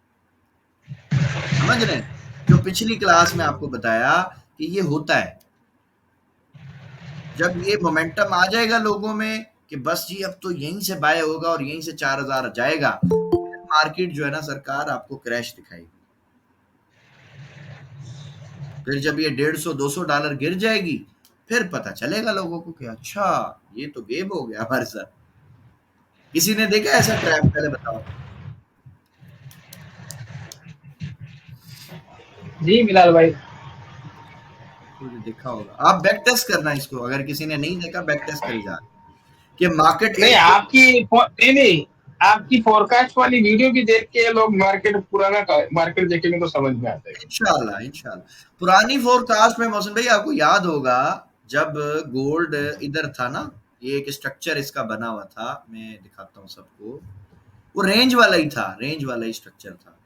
समझ रहे हैं? जो पिछली क्लास में आपको बताया कि ये होता है, जब ये मोमेंटम आ जाएगा लोगों में कि बस जी अब तो यहीं से बाय होगा और यहीं से 4000 जाएगा, मार्केट जो है ना सरकार आपको क्रैश दिखाएगी। फिर जब ये $150-200 गिर जाएगी फिर पता चलेगा लोगों को कि अच्छा ये तो गेम हो गया हमारे साथ। किसी ने देखा ऐसा ट्रैप? पहले बताओ। जी बिलाल भाई देखा होगा, आप बैक टेस्ट करना इसको, अगर किसी ने नहीं देखा बैक टेस्ट करी जा कि मार्केट नहीं आपकी आपकी फोरकास्ट वाली वीडियो भी देख के लोग पुराना मार्केट देखेंगे तो समझ में आता है। इंशाल्लाह पुरानी फोरकास्ट में मौसम भाई आपको याद होगा जब गोल्ड इधर था ना, ये एक स्ट्रक्चर इसका बना हुआ था, मैं दिखाता हूँ सबको, वो रेंज वाला ही था, रेंज वाला ही स्ट्रक्चर था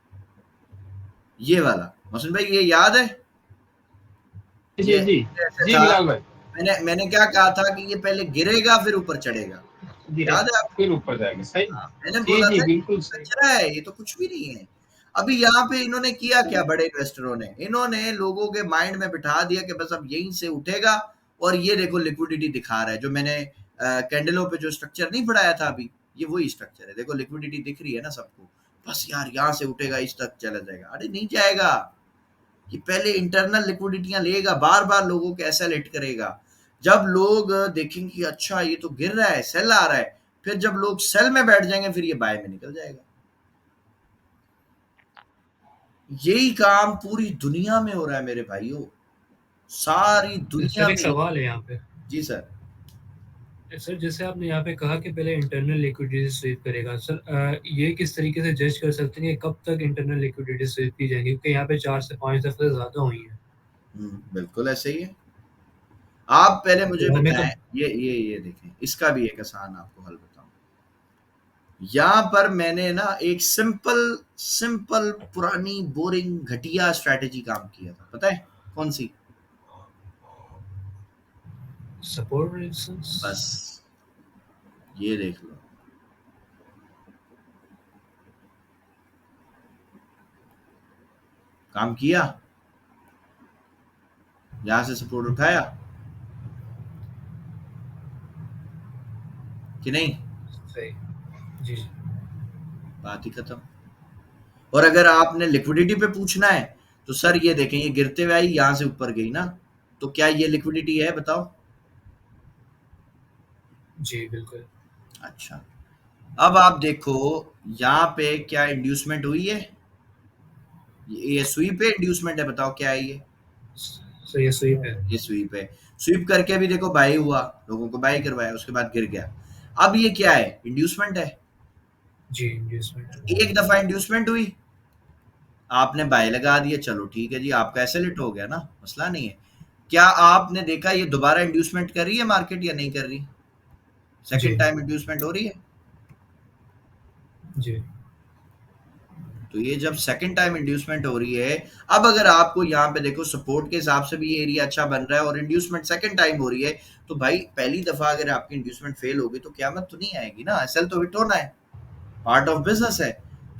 ये वाला। मौसम भाई ये याद है? जी जी बिलाल भाई, मैंने क्या कहा था कि ये पहले गिरेगा फिर ऊपर चढ़ेगा, याद है आपको? फिर ऊपर जाएगा। सही, मैंने बोला था बिल्कुल कचरा है, ये तो कुछ भी नहीं है। अभी यहाँ पे इन्होंने किया क्या, बड़े इन्वेस्टरों ने, इन्होंने लोगों के माइंड में बिठा दिया कि बस अब यहीं से उठेगा। और ये देखो लिक्विडिटी दिखा रहा है, जो मैंने कैंडलों पे जो स्ट्रक्चर नहीं पढ़ाया था अभी, ये वही स्ट्रक्चर है। देखो लिक्विडिटी दिख रही है ना सबको, बस यार यहाँ से उठेगा इस तक चला जाएगा। अरे नहीं जाएगा, ये पहले इंटरनल लिक्विडिटियां लेगा, बार बार लोगों के एसएल हिट करेगा। जब लोग देखेंगे कि अच्छा ये तो गिर रहा है, सेल आ रहा है, फिर जब लोग सेल में बैठ जाएंगे फिर ये बाय में निकल जाएगा। यही काम पूरी दुनिया में हो रहा है मेरे भाइयों, सारी दुनिया में। एक सवाल है यहाँ पे। जी सर। सर जैसे आपने यहाँ पे कहा कि पहले इंटरनल लिक्विडिटी स्वीप करेगा, सर ये किस तरीके से जज कर सकते हैं कि कब तक इंटरनल लिक्विडिटी स्वीप की जाएगी? क्योंकि यहाँ पे 4 से 5 दफे ज्यादा हुई है। बिल्कुल ऐसे ही है। आप पहले मुझे बताएं, ये देखें, इसका भी एक आसान आपको हल बताऊं। यहाँ पर मैंने ना एक सिंपल पुरानी बोरिंग घटिया स्ट्रैटेजी काम किया था, पता है कौन सी? Support resistance. बस ये देख लो, काम किया, यहां से सपोर्ट उठाया कि नहीं? सही। जी जी। बात ही खत्म। और अगर आपने लिक्विडिटी पे पूछना है तो सर ये देखें, ये गिरते हुए आई, यहां से ऊपर गई ना, तो क्या ये लिक्विडिटी है बताओ? जी बिल्कुल। अच्छा, अब आप देखो यहाँ पे क्या इंड्यूसमेंट हुई है? ये स्वीप है, इंड्यूसमेंट है? बताओ क्या है ये? सो ये स्वीप है। ये स्वीप है। स्वीप करके भी देखो बाई हुआ, लोगों को बाई करवाया, उसके बाद गिर गया। अब ये क्या है? इंड्यूसमेंट है। जी इंड्यूसमेंट। एक दफा इंड्यूसमेंट हुई, आपने बाय लगा दिया, चलो ठीक है जी, आपका एसेलेट हो गया ना, मसला नहीं है। क्या आपने देखा ये दोबारा इंड्यूसमेंट कर रही है मार्केट या नहीं कर रही? सेकंड टाइम इंड्यूसमेंट हो रही है जी। तो ये जब सेकंड टाइम इंड्यूसमेंट हो रही है, अब अगर आपको यहाँ पे देखो सपोर्ट के हिसाब से भी ये एरिया अच्छा बन रहा है और इंड्यूसमेंट सेकंड टाइम हो रही है, तो भाई पहली दफा अगर आपकी इंड्यूसमेंट फेल होगी तो क़यामत तो नहीं आएगी ना, एसएल तो हिट होना है, पार्ट ऑफ बिजनेस है।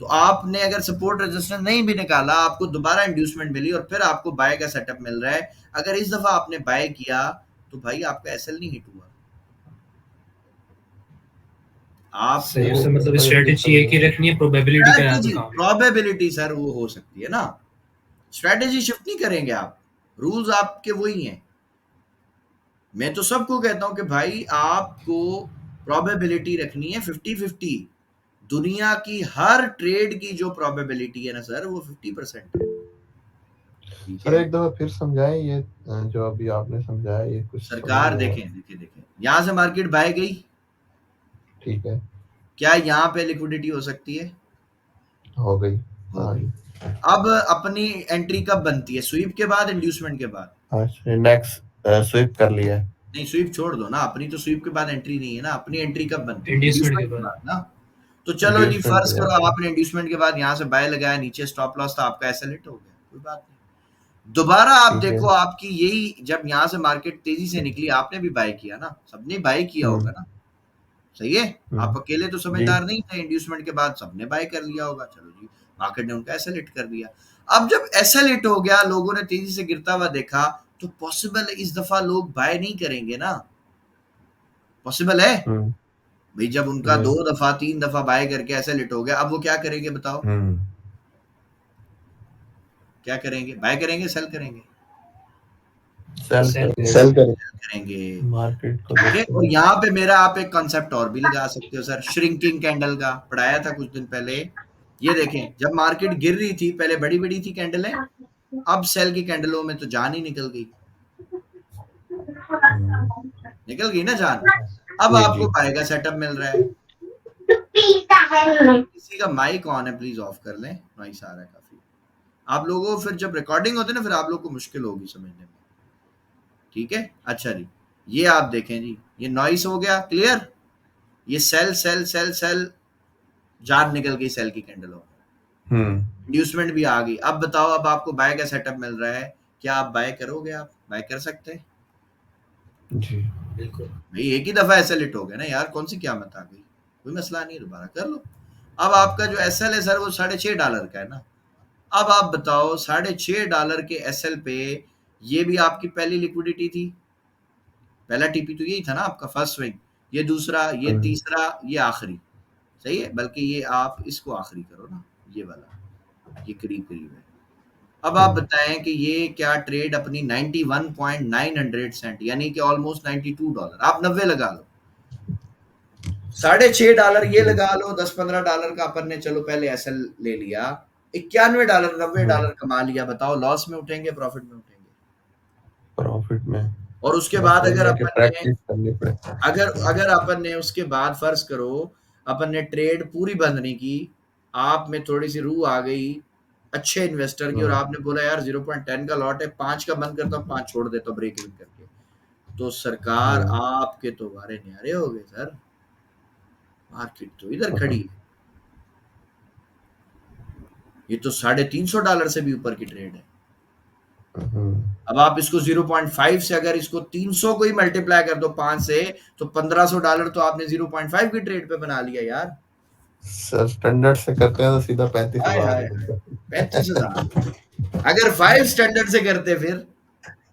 तो आपने अगर सपोर्ट रेजिस्टेंस नहीं भी निकाला, आपको दोबारा इंड्यूसमेंट मिली और फिर आपको बाय का सेटअप मिल रहा है, अगर इस दफा आपने बाय किया तो भाई आपका एसएल नहीं हिट हुआ। आप मतलब स्ट्रेटजी एक ही रखनी है, प्रोबेबिलिटी का यहाँ पे काम है। प्रोबेबिलिटी सर वो हो सकती है ना, स्ट्रेटजी शिफ्ट नहीं करेंगे आप, रूल्स आपके वही हैं। मैं तो सबको कहता हूं कि भाई आपको प्रोबेबिलिटी रखनी है 50-50। दुनिया की हर ट्रेड की जो प्रोबेबिलिटी है ना सर, वो 50% है। सर एक दफा फिर समझाएं, ये जो अभी आपने समझाया ये कुछ सरकार देखें यहां से मार्केट बाय गई, ठीक है, क्या यहाँ पे लिक्विडिटी हो सकती है? हो गई। अब अपनी एंट्री कब बनती है? स्वीप के बाद, इंड्यूसमेंट के बाद? अच्छा, नेक्स्ट स्वीप कर लिया है। नहीं स्वीप छोड़ दो ना, अपनी तो स्वीप के बाद एंट्री नहीं है ना, अपनी एंट्री कब बनती है? इंड्यूसमेंट के बाद ना। तो चलो जी फर्ज करो आपने इंड्यूसमेंट के बाद यहाँ से बाय लगाया, नीचे स्टॉप लॉस था, आपका एसएल हिट हो गया, कोई बात नहीं। दोबारा आप देखो आपकी यही, जब यहाँ से मार्केट तेजी से निकली, आपने भी बाय किया ना, सबने बाय किया होगा ना, सही है? आप अकेले तो समझदार नहीं थे, इंड्यूसमेंट के बाद सबने बाय कर लिया होगा, चलो जी मार्केट ने उनका एसएल हिट कर दिया। अब जब एसएल हिट हो गया, लोगों ने तेजी से गिरता हुआ देखा, तो पॉसिबल है इस दफा लोग बाय नहीं करेंगे ना, पॉसिबल है भाई, जब उनका 2 दफा 3 दफा बाय करके एसएल हिट हो गया, अब वो क्या करेंगे बताओ? क्या करेंगे? बाय करेंगे, सेल करेंगे? सेल करेंगे मार्केट को। और यहाँ पे मेरा आप एक कॉन्सेप्ट और भी लगा सकते हो सर, श्रिंकिंग कैंडल का पढ़ाया था कुछ दिन पहले। ये देखें, जब मार्केट गिर रही थी पहले बड़ी बड़ी थी कैंडलें, अब सेल की कैंडलों में तो जान ही निकल गई, ना जान। अब आपको बाय का सेटअप मिल रहा है। किसी का माइक ऑन है, प्लीज ऑफ कर लें, नॉइस आ रहा है काफी। आप लोगों को फिर जब रिकॉर्डिंग होती है ना, फिर आप लोग को मुश्किल होगी समझने में, ठीक है? अच्छा जी, ये आप देखें जी, ये नॉइस हो गया क्लियर, ये सेल सेल सेल सेल, जान निकल गई सेल की कैंडलों में, इंड्यूसमेंट भी आ गई। अब बताओ, अब आपको बाय का सेटअप मिल रहा है, क्या आप बाय करोगे? आप बाय कर सकते हैं जी बिल्कुल भाई, एक ही दफा एसएल हिट हो गया ना यार, कौन सी क़यामत आ गई, कोई मसला नहीं, दोबारा कर लो। अब आपका जो एसएल है सर वो $6.5 का है ना, अब आप बताओ $6.5 के एसएल पे, ये भी आपकी पहली लिक्विडिटी थी, पहला टीपी तो यही था ना आपका, फर्स्ट स्विंग, ये दूसरा, ये तीसरा, ये आखिरी, सही है? बल्कि ये आप इसको आखिरी करो ना, ये वाला, ये करीब करीब है। अब आप बताएं कि ये क्या ट्रेड अपनी 91.900 सेंट, यानी कि ऑलमोस्ट $92, आप 90 लगा लो, $6.5 ये लगा लो, $10-15 का अपन ने चलो पहले एसएल ले लिया, $91 $90 कमा लिया, बताओ लॉस में उठेंगे प्रॉफिट में उठेंगे? प्रॉफिट में। और उसके बाद अगर अपन ने उसके बाद फर्ज करो अपन ने ट्रेड पूरी बंद नहीं की, आप में थोड़ी सी रूह आ गई अच्छे इन्वेस्टर की और आपने बोला यार 0.10 का लॉट है, 5 का बंद करता हूँ, 5 छोड़ देता हूँ ब्रेक इवन करके, तो सरकार आपके तो वारे न्यारे हो गए सर, मार्केट तो इधर खड़ी है, ये तो $350 से भी ऊपर की ट्रेड है। अब आप इसको 0.5 से अगर इसको 300 को ही मल्टीप्लाई कर दो 5 से, तो $1500 तो आपने 0.5 की ट्रेड पे बना लिया यार। सर स्टैंडर्ड से करते हैं तो सीधा 35,000। अगर 5 स्टैंडर्ड से करते फिर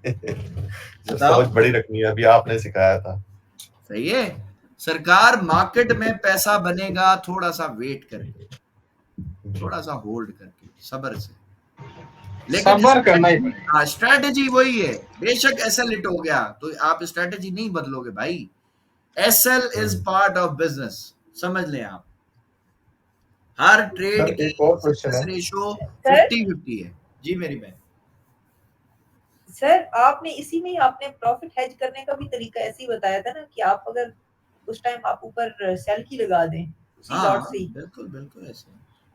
बताओ। समझ बड़ी रखनी है, अभी आपने सिखाया था। सही है। सरकार मार्केट में पैसा बनेगा, थोड़ा सा वेट करके, थोड़ा सा होल्ड करके, सब्र से। लेकिन सब्र करना ही पड़ेगा। स्ट्रैटेजी वही है। बेशक एसएल हिट हो गया तो आप स्ट्रैटेजी नहीं बदलोगे भाई। SL is part of business, समझ लें आप। हर ट्रेड की एक और क्वेश्चन सक्सेस है रेशियो सर 50-50 है। जी मेरी बहन। सर आपने इसी में ही आपने प्रॉफिट हेज करने का भी तरीका ऐसे ही बताया था ना कि आप अगर उस टाइम आप ऊपर सेल की लगा दें उसी लॉट से ही। बिल्कुल बिल्कुल ऐसे,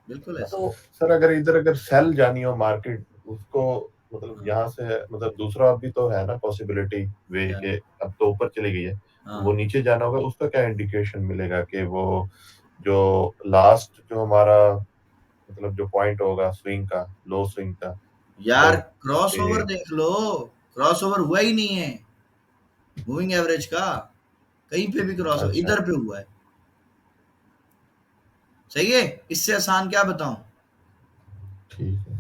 बिल्कुल ऐसे। तो सर अगर सेल जानी हो मार्केट, उसको मतलब यहाँ से मतलब दूसरा भी तो है ना पॉसिबिलिटी वे क्या? के अब तो ऊपर चली गई है, हाँ। वो नीचे जाना होगा, उसका क्या इंडिकेशन मिलेगा कि वो जो लास्ट जो हमारा मतलब जो पॉइंट होगा स्विंग का, लो स्विंग का, यार तो क्रॉसओवर देख लो, क्रॉसओवर हुआ ही नहीं है मूविंग एवरेज का, कहीं पे भी क्रॉसओवर अच्छा इधर पे हुआ है। सही है, इससे आसान क्या बताऊं। ठीक है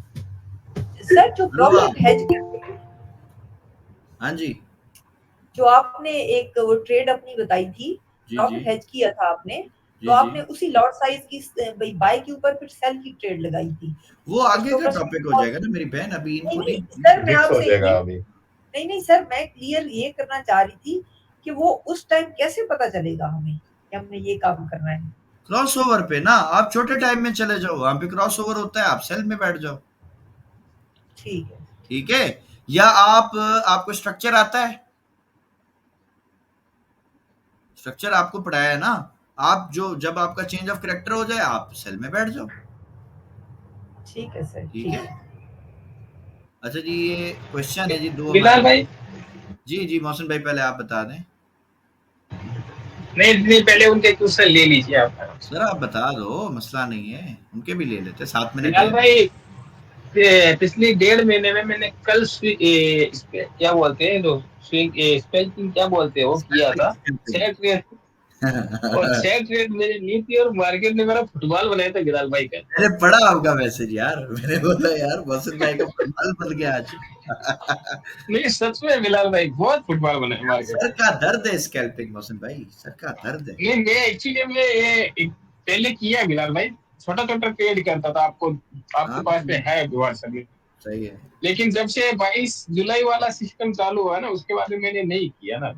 सर जो लो प्रॉफिट आप। हेज करते हैं, हाँ जी जो आपने एक वो ट्रेड अपनी बताई थी, जी प्रॉफिट जी हेज किया था आपने, तो जी आपने जी। उसी लॉट साइज की बाय के ऊपर फिर सेल की ट्रेड लगाई थी। वो तो आगे का स्टॉप टॉपिक हो जाएगा ना मेरी बहन, अभी नहीं इनको नहीं नहीं। सर मैं मिक्स हो आपसे जाएगा ये अभी। नहीं सर मैं क्लियर ये करना चाह रही थी कि वो उस टाइम कैसे पता चलेगा हमें कि हमने ये काम करना है। क्रॉसओवर पे ना आप छोटे टाइम में चले जाओ, वहां पे क्रॉसओवर होता है, आप सेल में बैठ जाओ। ठीक है ठीक है। या आपको स्ट्रक्चर आता है, स्ट्रक्चर आपको पढ़ाया है ना, आप जो जब आपका चेंज ऑफ कैरेक्टर हो जाए आप सेल में बैठ जाओ। ठीक है सर ठीक ठीक है। है। अच्छा जी, ये क्वेश्चन है जी दो बिलाल हमारे। भाई, जी जी मोहसिन भाई, पहले आप बता दें। नहीं पहले उनके क्वेश्चन ले लीजिए आप। सर आप बता दो, मसला नहीं है, उनके भी ले लेते, 7 मिनट बिलाल है। भाई, पिछले 1.5 महीने में मैंने कल क्या बोलते हैं जो स्विंग स्पेल्टिंग क्या बोलते हैं वो किया था स्कैल्पिंग। सेट रेट, और सेट रेट मेरी नीति और मार्केट ने मेरा फुटबॉल बनाया था बिलाल भाई का। मैंने पढ़ा आपका मैसेज यार, मैंने बोला यार मोहसिन भाई का फुटबॉल बन गया आज। नहीं सच में बिलाल भाई बहुत फुटबॉल बनाया मार्केट। सर का दर्द है स्कैल्पिंग मोहसिन भाई, सर का दर्द है। नहीं मैं एक्चुअली में ये पहले किया बिलाल भाई, छोटा छोटा ट्रेड करता था, आपके हाँ पास में है व्हाट्सएप में। सही है। लेकिन जब से 22 जुलाई वाला सिस्टम चालू हुआ ना उसके बाद में मैंने नहीं किया ना।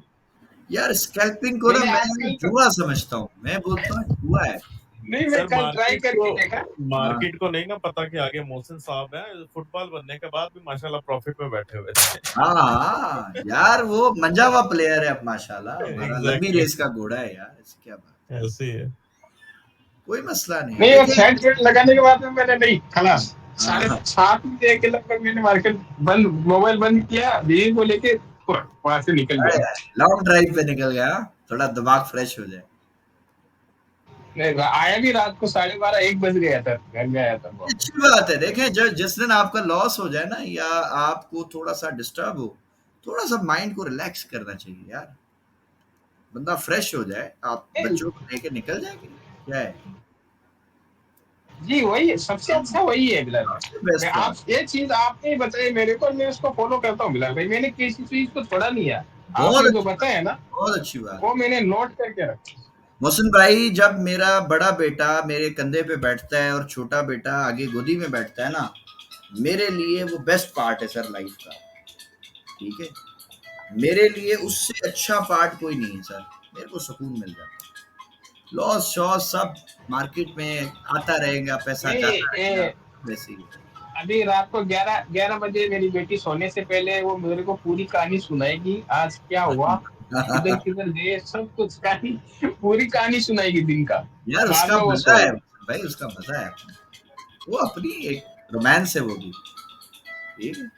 यार स्कैल्पिंग को ना मैंने मैं आजकल जुआ समझता हूँ, मैं बोलता हूँ जुआ है। नहीं मैं सर कल ट्राई करके देखा। हाँ मार्केट को नहीं ना पता कि आगे मोहसिन साहब हैं, फुटबॉल बनने के बाद भी माशाल्लाह प्रॉफिट में बैठे हुए थे। हाँ यार वो मंजा हुआ प्लेयर है अब माशाल्लाह, हमारा लंबी एग्जैक्टली रेस का घोड़ा है यार, ऐसी क्या बात है। ऐसे ही है। कोई मसला नहीं है, नहीं वो देखिए। सेट रेट लगाने के बाद में मैंने नहीं खलास हाँ 7:30 बजे के लगभग मैंने मार्केट बंद, मोबाइल बंद किया, बीवी को लेके वहां से निकल गया। लॉन्ग ड्राइव पे निकल गया, थोड़ा दिमाग फ्रेश हो जाए। नहीं आया भी रात को 12:30-1 बज गया था, घर गया था वो। अच्छी बात है। देखें जो जिस दिन आपका लॉस हो जाए ना, या आपको थोड़ा सा डिस्टर्ब हो, थोड़ा सा माइंड को रिलैक्स करना चाहिए यार, बंदा फ्रेश हो जाए, आप बच्चों को लेके निकल जाएंगे। क्या है जी वही है, सबसे अच्छा वही है बिलाल भाई। बेस्ट मैं बात। आप ये चीज आपने बताई मेरे को, मैं उसको फॉलो करता हूँ बिलाल भाई, मैंने किसी चीज को छोड़ा नहीं है। बहुत आपने जो अच्छी बात, बताया ना बहुत अच्छी बात। वो मैंने नोट करके रखा। मोहसिन भाई, जब मेरा बड़ा बेटा मेरे कंधे पे बैठता है और छोटा बेटा आगे गोदी में बैठता है ना, मेरे लिए वो बेस्ट पार्ट है सर लाइफ का। ठीक है, मेरे लिए उससे अच्छा पार्ट कोई नहीं है सर, मेरे को सुकून मिल जाता है। लॉस शॉस सब मार्केट में आता रहेगा, पैसा नहीं जाता रहेगा, वैसे ही। अभी रात को 11 बजे मेरी बेटी सोने से पहले वो मेरे को पूरी कहानी सुनाएगी, आज क्या हुआ, किधर किधर गए, सब कुछ कहानी, पूरी कहानी सुनाएगी दिन का। यार बाद उसका में वो मजा है सोएगी। भाई, उसका मजा है, वो अपनी एक रोमांस है वो भी। ठीक है।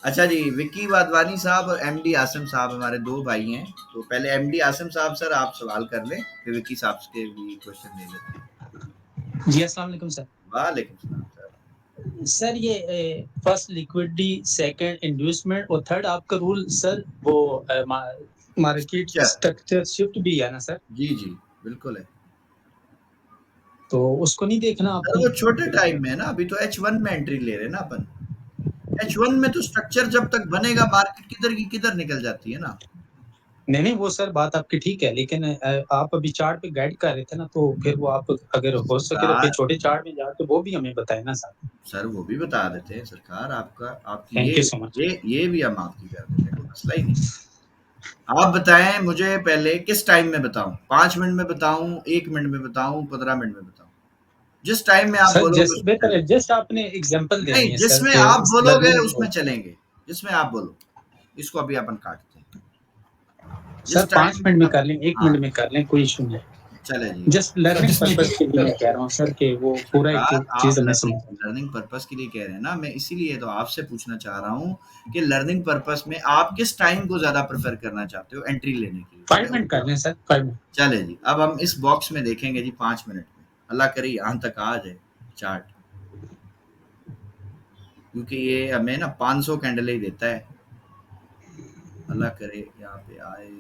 अच्छा जी, विक्की वाधवानी साहब और एमडी आसिम साहब हमारे दो भाई हैं, तो पहले एमडी आसिम साहब सर आप सवाल कर लें, फिर विक्की साहब के भी क्वेश्चन ले लेते हैं। जी अस्सलाम वालेकुम सर। वालेकुम सलाम सर। सर ये फर्स्ट लिक्विडिटी, सेकंड इंड्यूसमेंट और थर्ड आपका रूल सर वो मार्केट स्ट्रक्चर शिफ्ट भी है ना सर? जी जी बिल्कुल है। तो उसको नहीं देखना सर आपने? वो छोटे टाइम में है ना, अभी तो H1 में एंट्री ले रहे हैं ना अपन। H1 में तो स्ट्रक्चर जब तक बनेगा मार्केट किधर की किधर निकल जाती है ना। नहीं वो सर बात आपकी ठीक है, लेकिन आप अभी चार्ट पे गाइड कर रहे थे ना, तो फिर वो आप अगर हो सके तो फिर छोटे चार्ट में जाके वो भी हमें बताए ना सर। वो भी बता देते हैं सरकार, आपकी थैंक यू सो मच। ये भी हम आपकी कर देते हैं, कोई मसला ही नहीं। आप बताएं मुझे पहले किस टाइम में बताऊं, 5 मिनट में बताऊं, 1 मिनट में बताऊं, 15 मिनट में बताऊं, जिस टाइम में आप बोलोगे जैसे बेहतर है, जस्ट आपने एग्जांपल देनी नहीं, है जिसमें सर, आप बोलोगे उसमें चलेंगे, जिसमें आप बोलो। इसको अभी अपन काटते हैं सर, 5 मिनट में कर लें, 1 मिनट में कर लें, कोई इशू नहीं। चले जी, जस्ट लर्निंग पर्पस के लिए मैं कह रहा हूँ सर कि वो पूरा एक चीज हमें समझ। लर्निंग पर्पस के लिए कह रहे हैं ना, मैं इसीलिए तो आपसे पूछना चाह रहा हूँ कि लर्निंग पर्पस में आप किस टाइम को ज्यादा प्रेफर करना चाहते हो एंट्री लेने के लिए? 5 मिनट कर लें सर, 5 मिनट। चले जी, अब हम इस बॉक्स में देखेंगे जी 5 मिनट में, अल्लाह करे यहाँ तक आ जाए चार्ट, क्योंकि ये हमें ना 500 कैंडल ही देता है। अल्लाह करे यहाँ पे आए,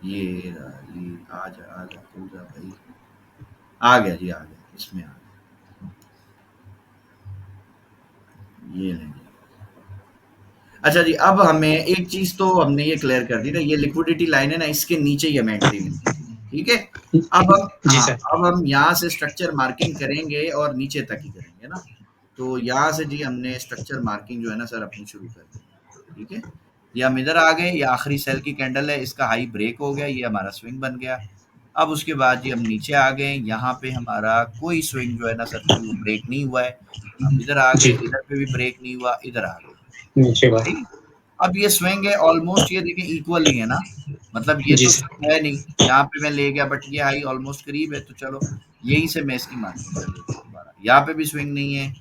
ये आ जा खुल जा भाई, आ गया जी, आ गया, इसमें आ गया, ये नहीं। अच्छा जी, अब हमें एक चीज तो हमने ये क्लियर कर दी ना, ये लिक्विडिटी लाइन है ना, इसके नीचे ही हमें एंट्री लेनी है, ठीक है। अब हम यहाँ से स्ट्रक्चर मार्किंग करेंगे और नीचे तक ही करेंगे ना, तो यहाँ से जी हमने स्ट्रक्चर मार्किंग जो है ना सर अपनी शुरू कर दी, ठीक है। ये हम इधर आ गए, ये आखिरी सेल की कैंडल है, इसका हाई ब्रेक हो गया, ये हमारा स्विंग बन गया। अब उसके बाद जी हम नीचे आ गए, यहाँ पे हमारा कोई स्विंग जो है ना सर कोई वो ब्रेक नहीं हुआ है। अब इधर आ गए, इधर पे भी ब्रेक नहीं हुआ, इधर आ गए नीचे। अब ये स्विंग है ऑलमोस्ट, ये देखें इक्वल ही है ना, मतलब ये तो स्विंग है नहीं, यहाँ पे मैं ले गया बट ये हाई ऑलमोस्ट करीब है, तो चलो यही से मैं इसकी मार्किंग कर देता हूँ दोबारा। यहाँ पे भी स्विंग नहीं है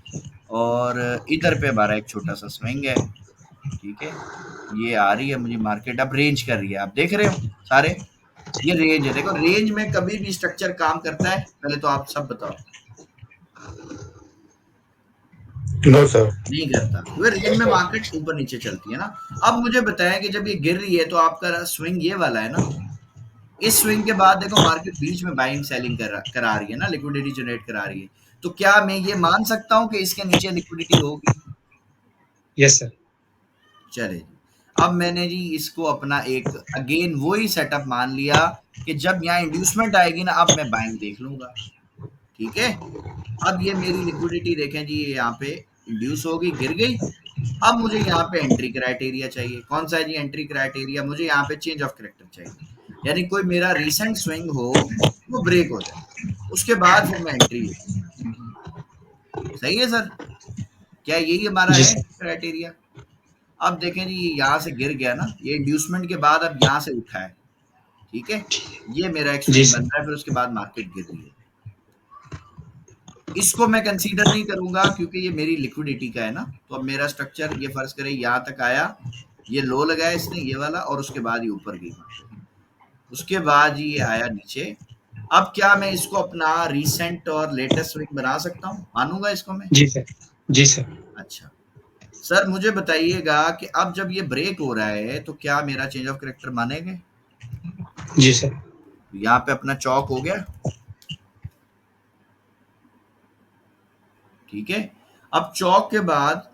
और इधर पे हमारा एक छोटा सा स्विंग है, ठीक है। ये आ रही है मुझे मार्केट, अब रेंज कर रही है, आप देख रहे हो सारे, ये रेंज है। देखो रेंज में कभी भी स्ट्रक्चर काम करता है, पहले तो आप सब बताओ। नो सर, नहीं करता, वो रेंज में मार्केट ऊपर नीचे चलती है ना। अब मुझे बताएं कि जब ये गिर रही है तो आपका स्विंग ये वाला है ना, इस स्विंग के बाद देखो मार्केट बीच में बाइंग सेलिंग करा रही है ना, लिक्विडिटी जनरेट करा रही है, तो क्या मैं ये मान सकता हूं कि इसके नीचे लिक्विडिटी होगी? Yes sir. चले, अब मैंने जी इसको अपना एक अगेन वही सेटअप मान लिया कि जब यहाँ इंड्यूसमेंट आएगी ना, अब मैं बाइंग देख लूंगा, ठीक है। अब ये मेरी लिक्विडिटी देखें जी, ये यहाँ पे इंड्यूस होगी, गिर गई। अब मुझे यहाँ पे एंट्री क्राइटेरिया चाहिए, कौन सा है जी एंट्री क्राइटेरिया? मुझे यहाँ पे चेंज ऑफ कैरेक्टर चाहिए, यानी कोई मेरा रीसेंट स्विंग हो, वो ब्रेक हो जाए, उसके बाद फिर मैं एंट्री लूँ। सही है सर, क्या यही हमारा है क्राइटेरिया? अब देखें जी, ये यहाँ से गिर गया ना, ये इंड्यूसमेंट के बाद अब यहाँ से उठा है, ठीक है, ये मेरा एक स्विंग बन रहा है, फिर उसके बाद मार्केट गिर रही है। इसको मैं कंसीडर नहीं करूंगा क्योंकि ये मेरी लिक्विडिटी का है ना, तो अब मेरा स्ट्रक्चर ये फर्ज करे यहाँ तक आया, ये लो लगाया इसने ये वाला, और उसके बाद ये ऊपर गई मार्केट, उसके बाद ये आया नीचे। अब क्या मैं इसको अपना रीसेंट और लेटेस्ट स्विंग बना सकता हूँ? मानूंगा इसको मैं? जी सर, जी सर। अच्छा सर, मुझे बताइएगा कि अब जब ये ब्रेक हो रहा है तो क्या मेरा चेंज ऑफ कैरेक्टर मानेंगे? जी सर। यहाँ पे अपना चौक हो गया, ठीक है। अब चौक के बाद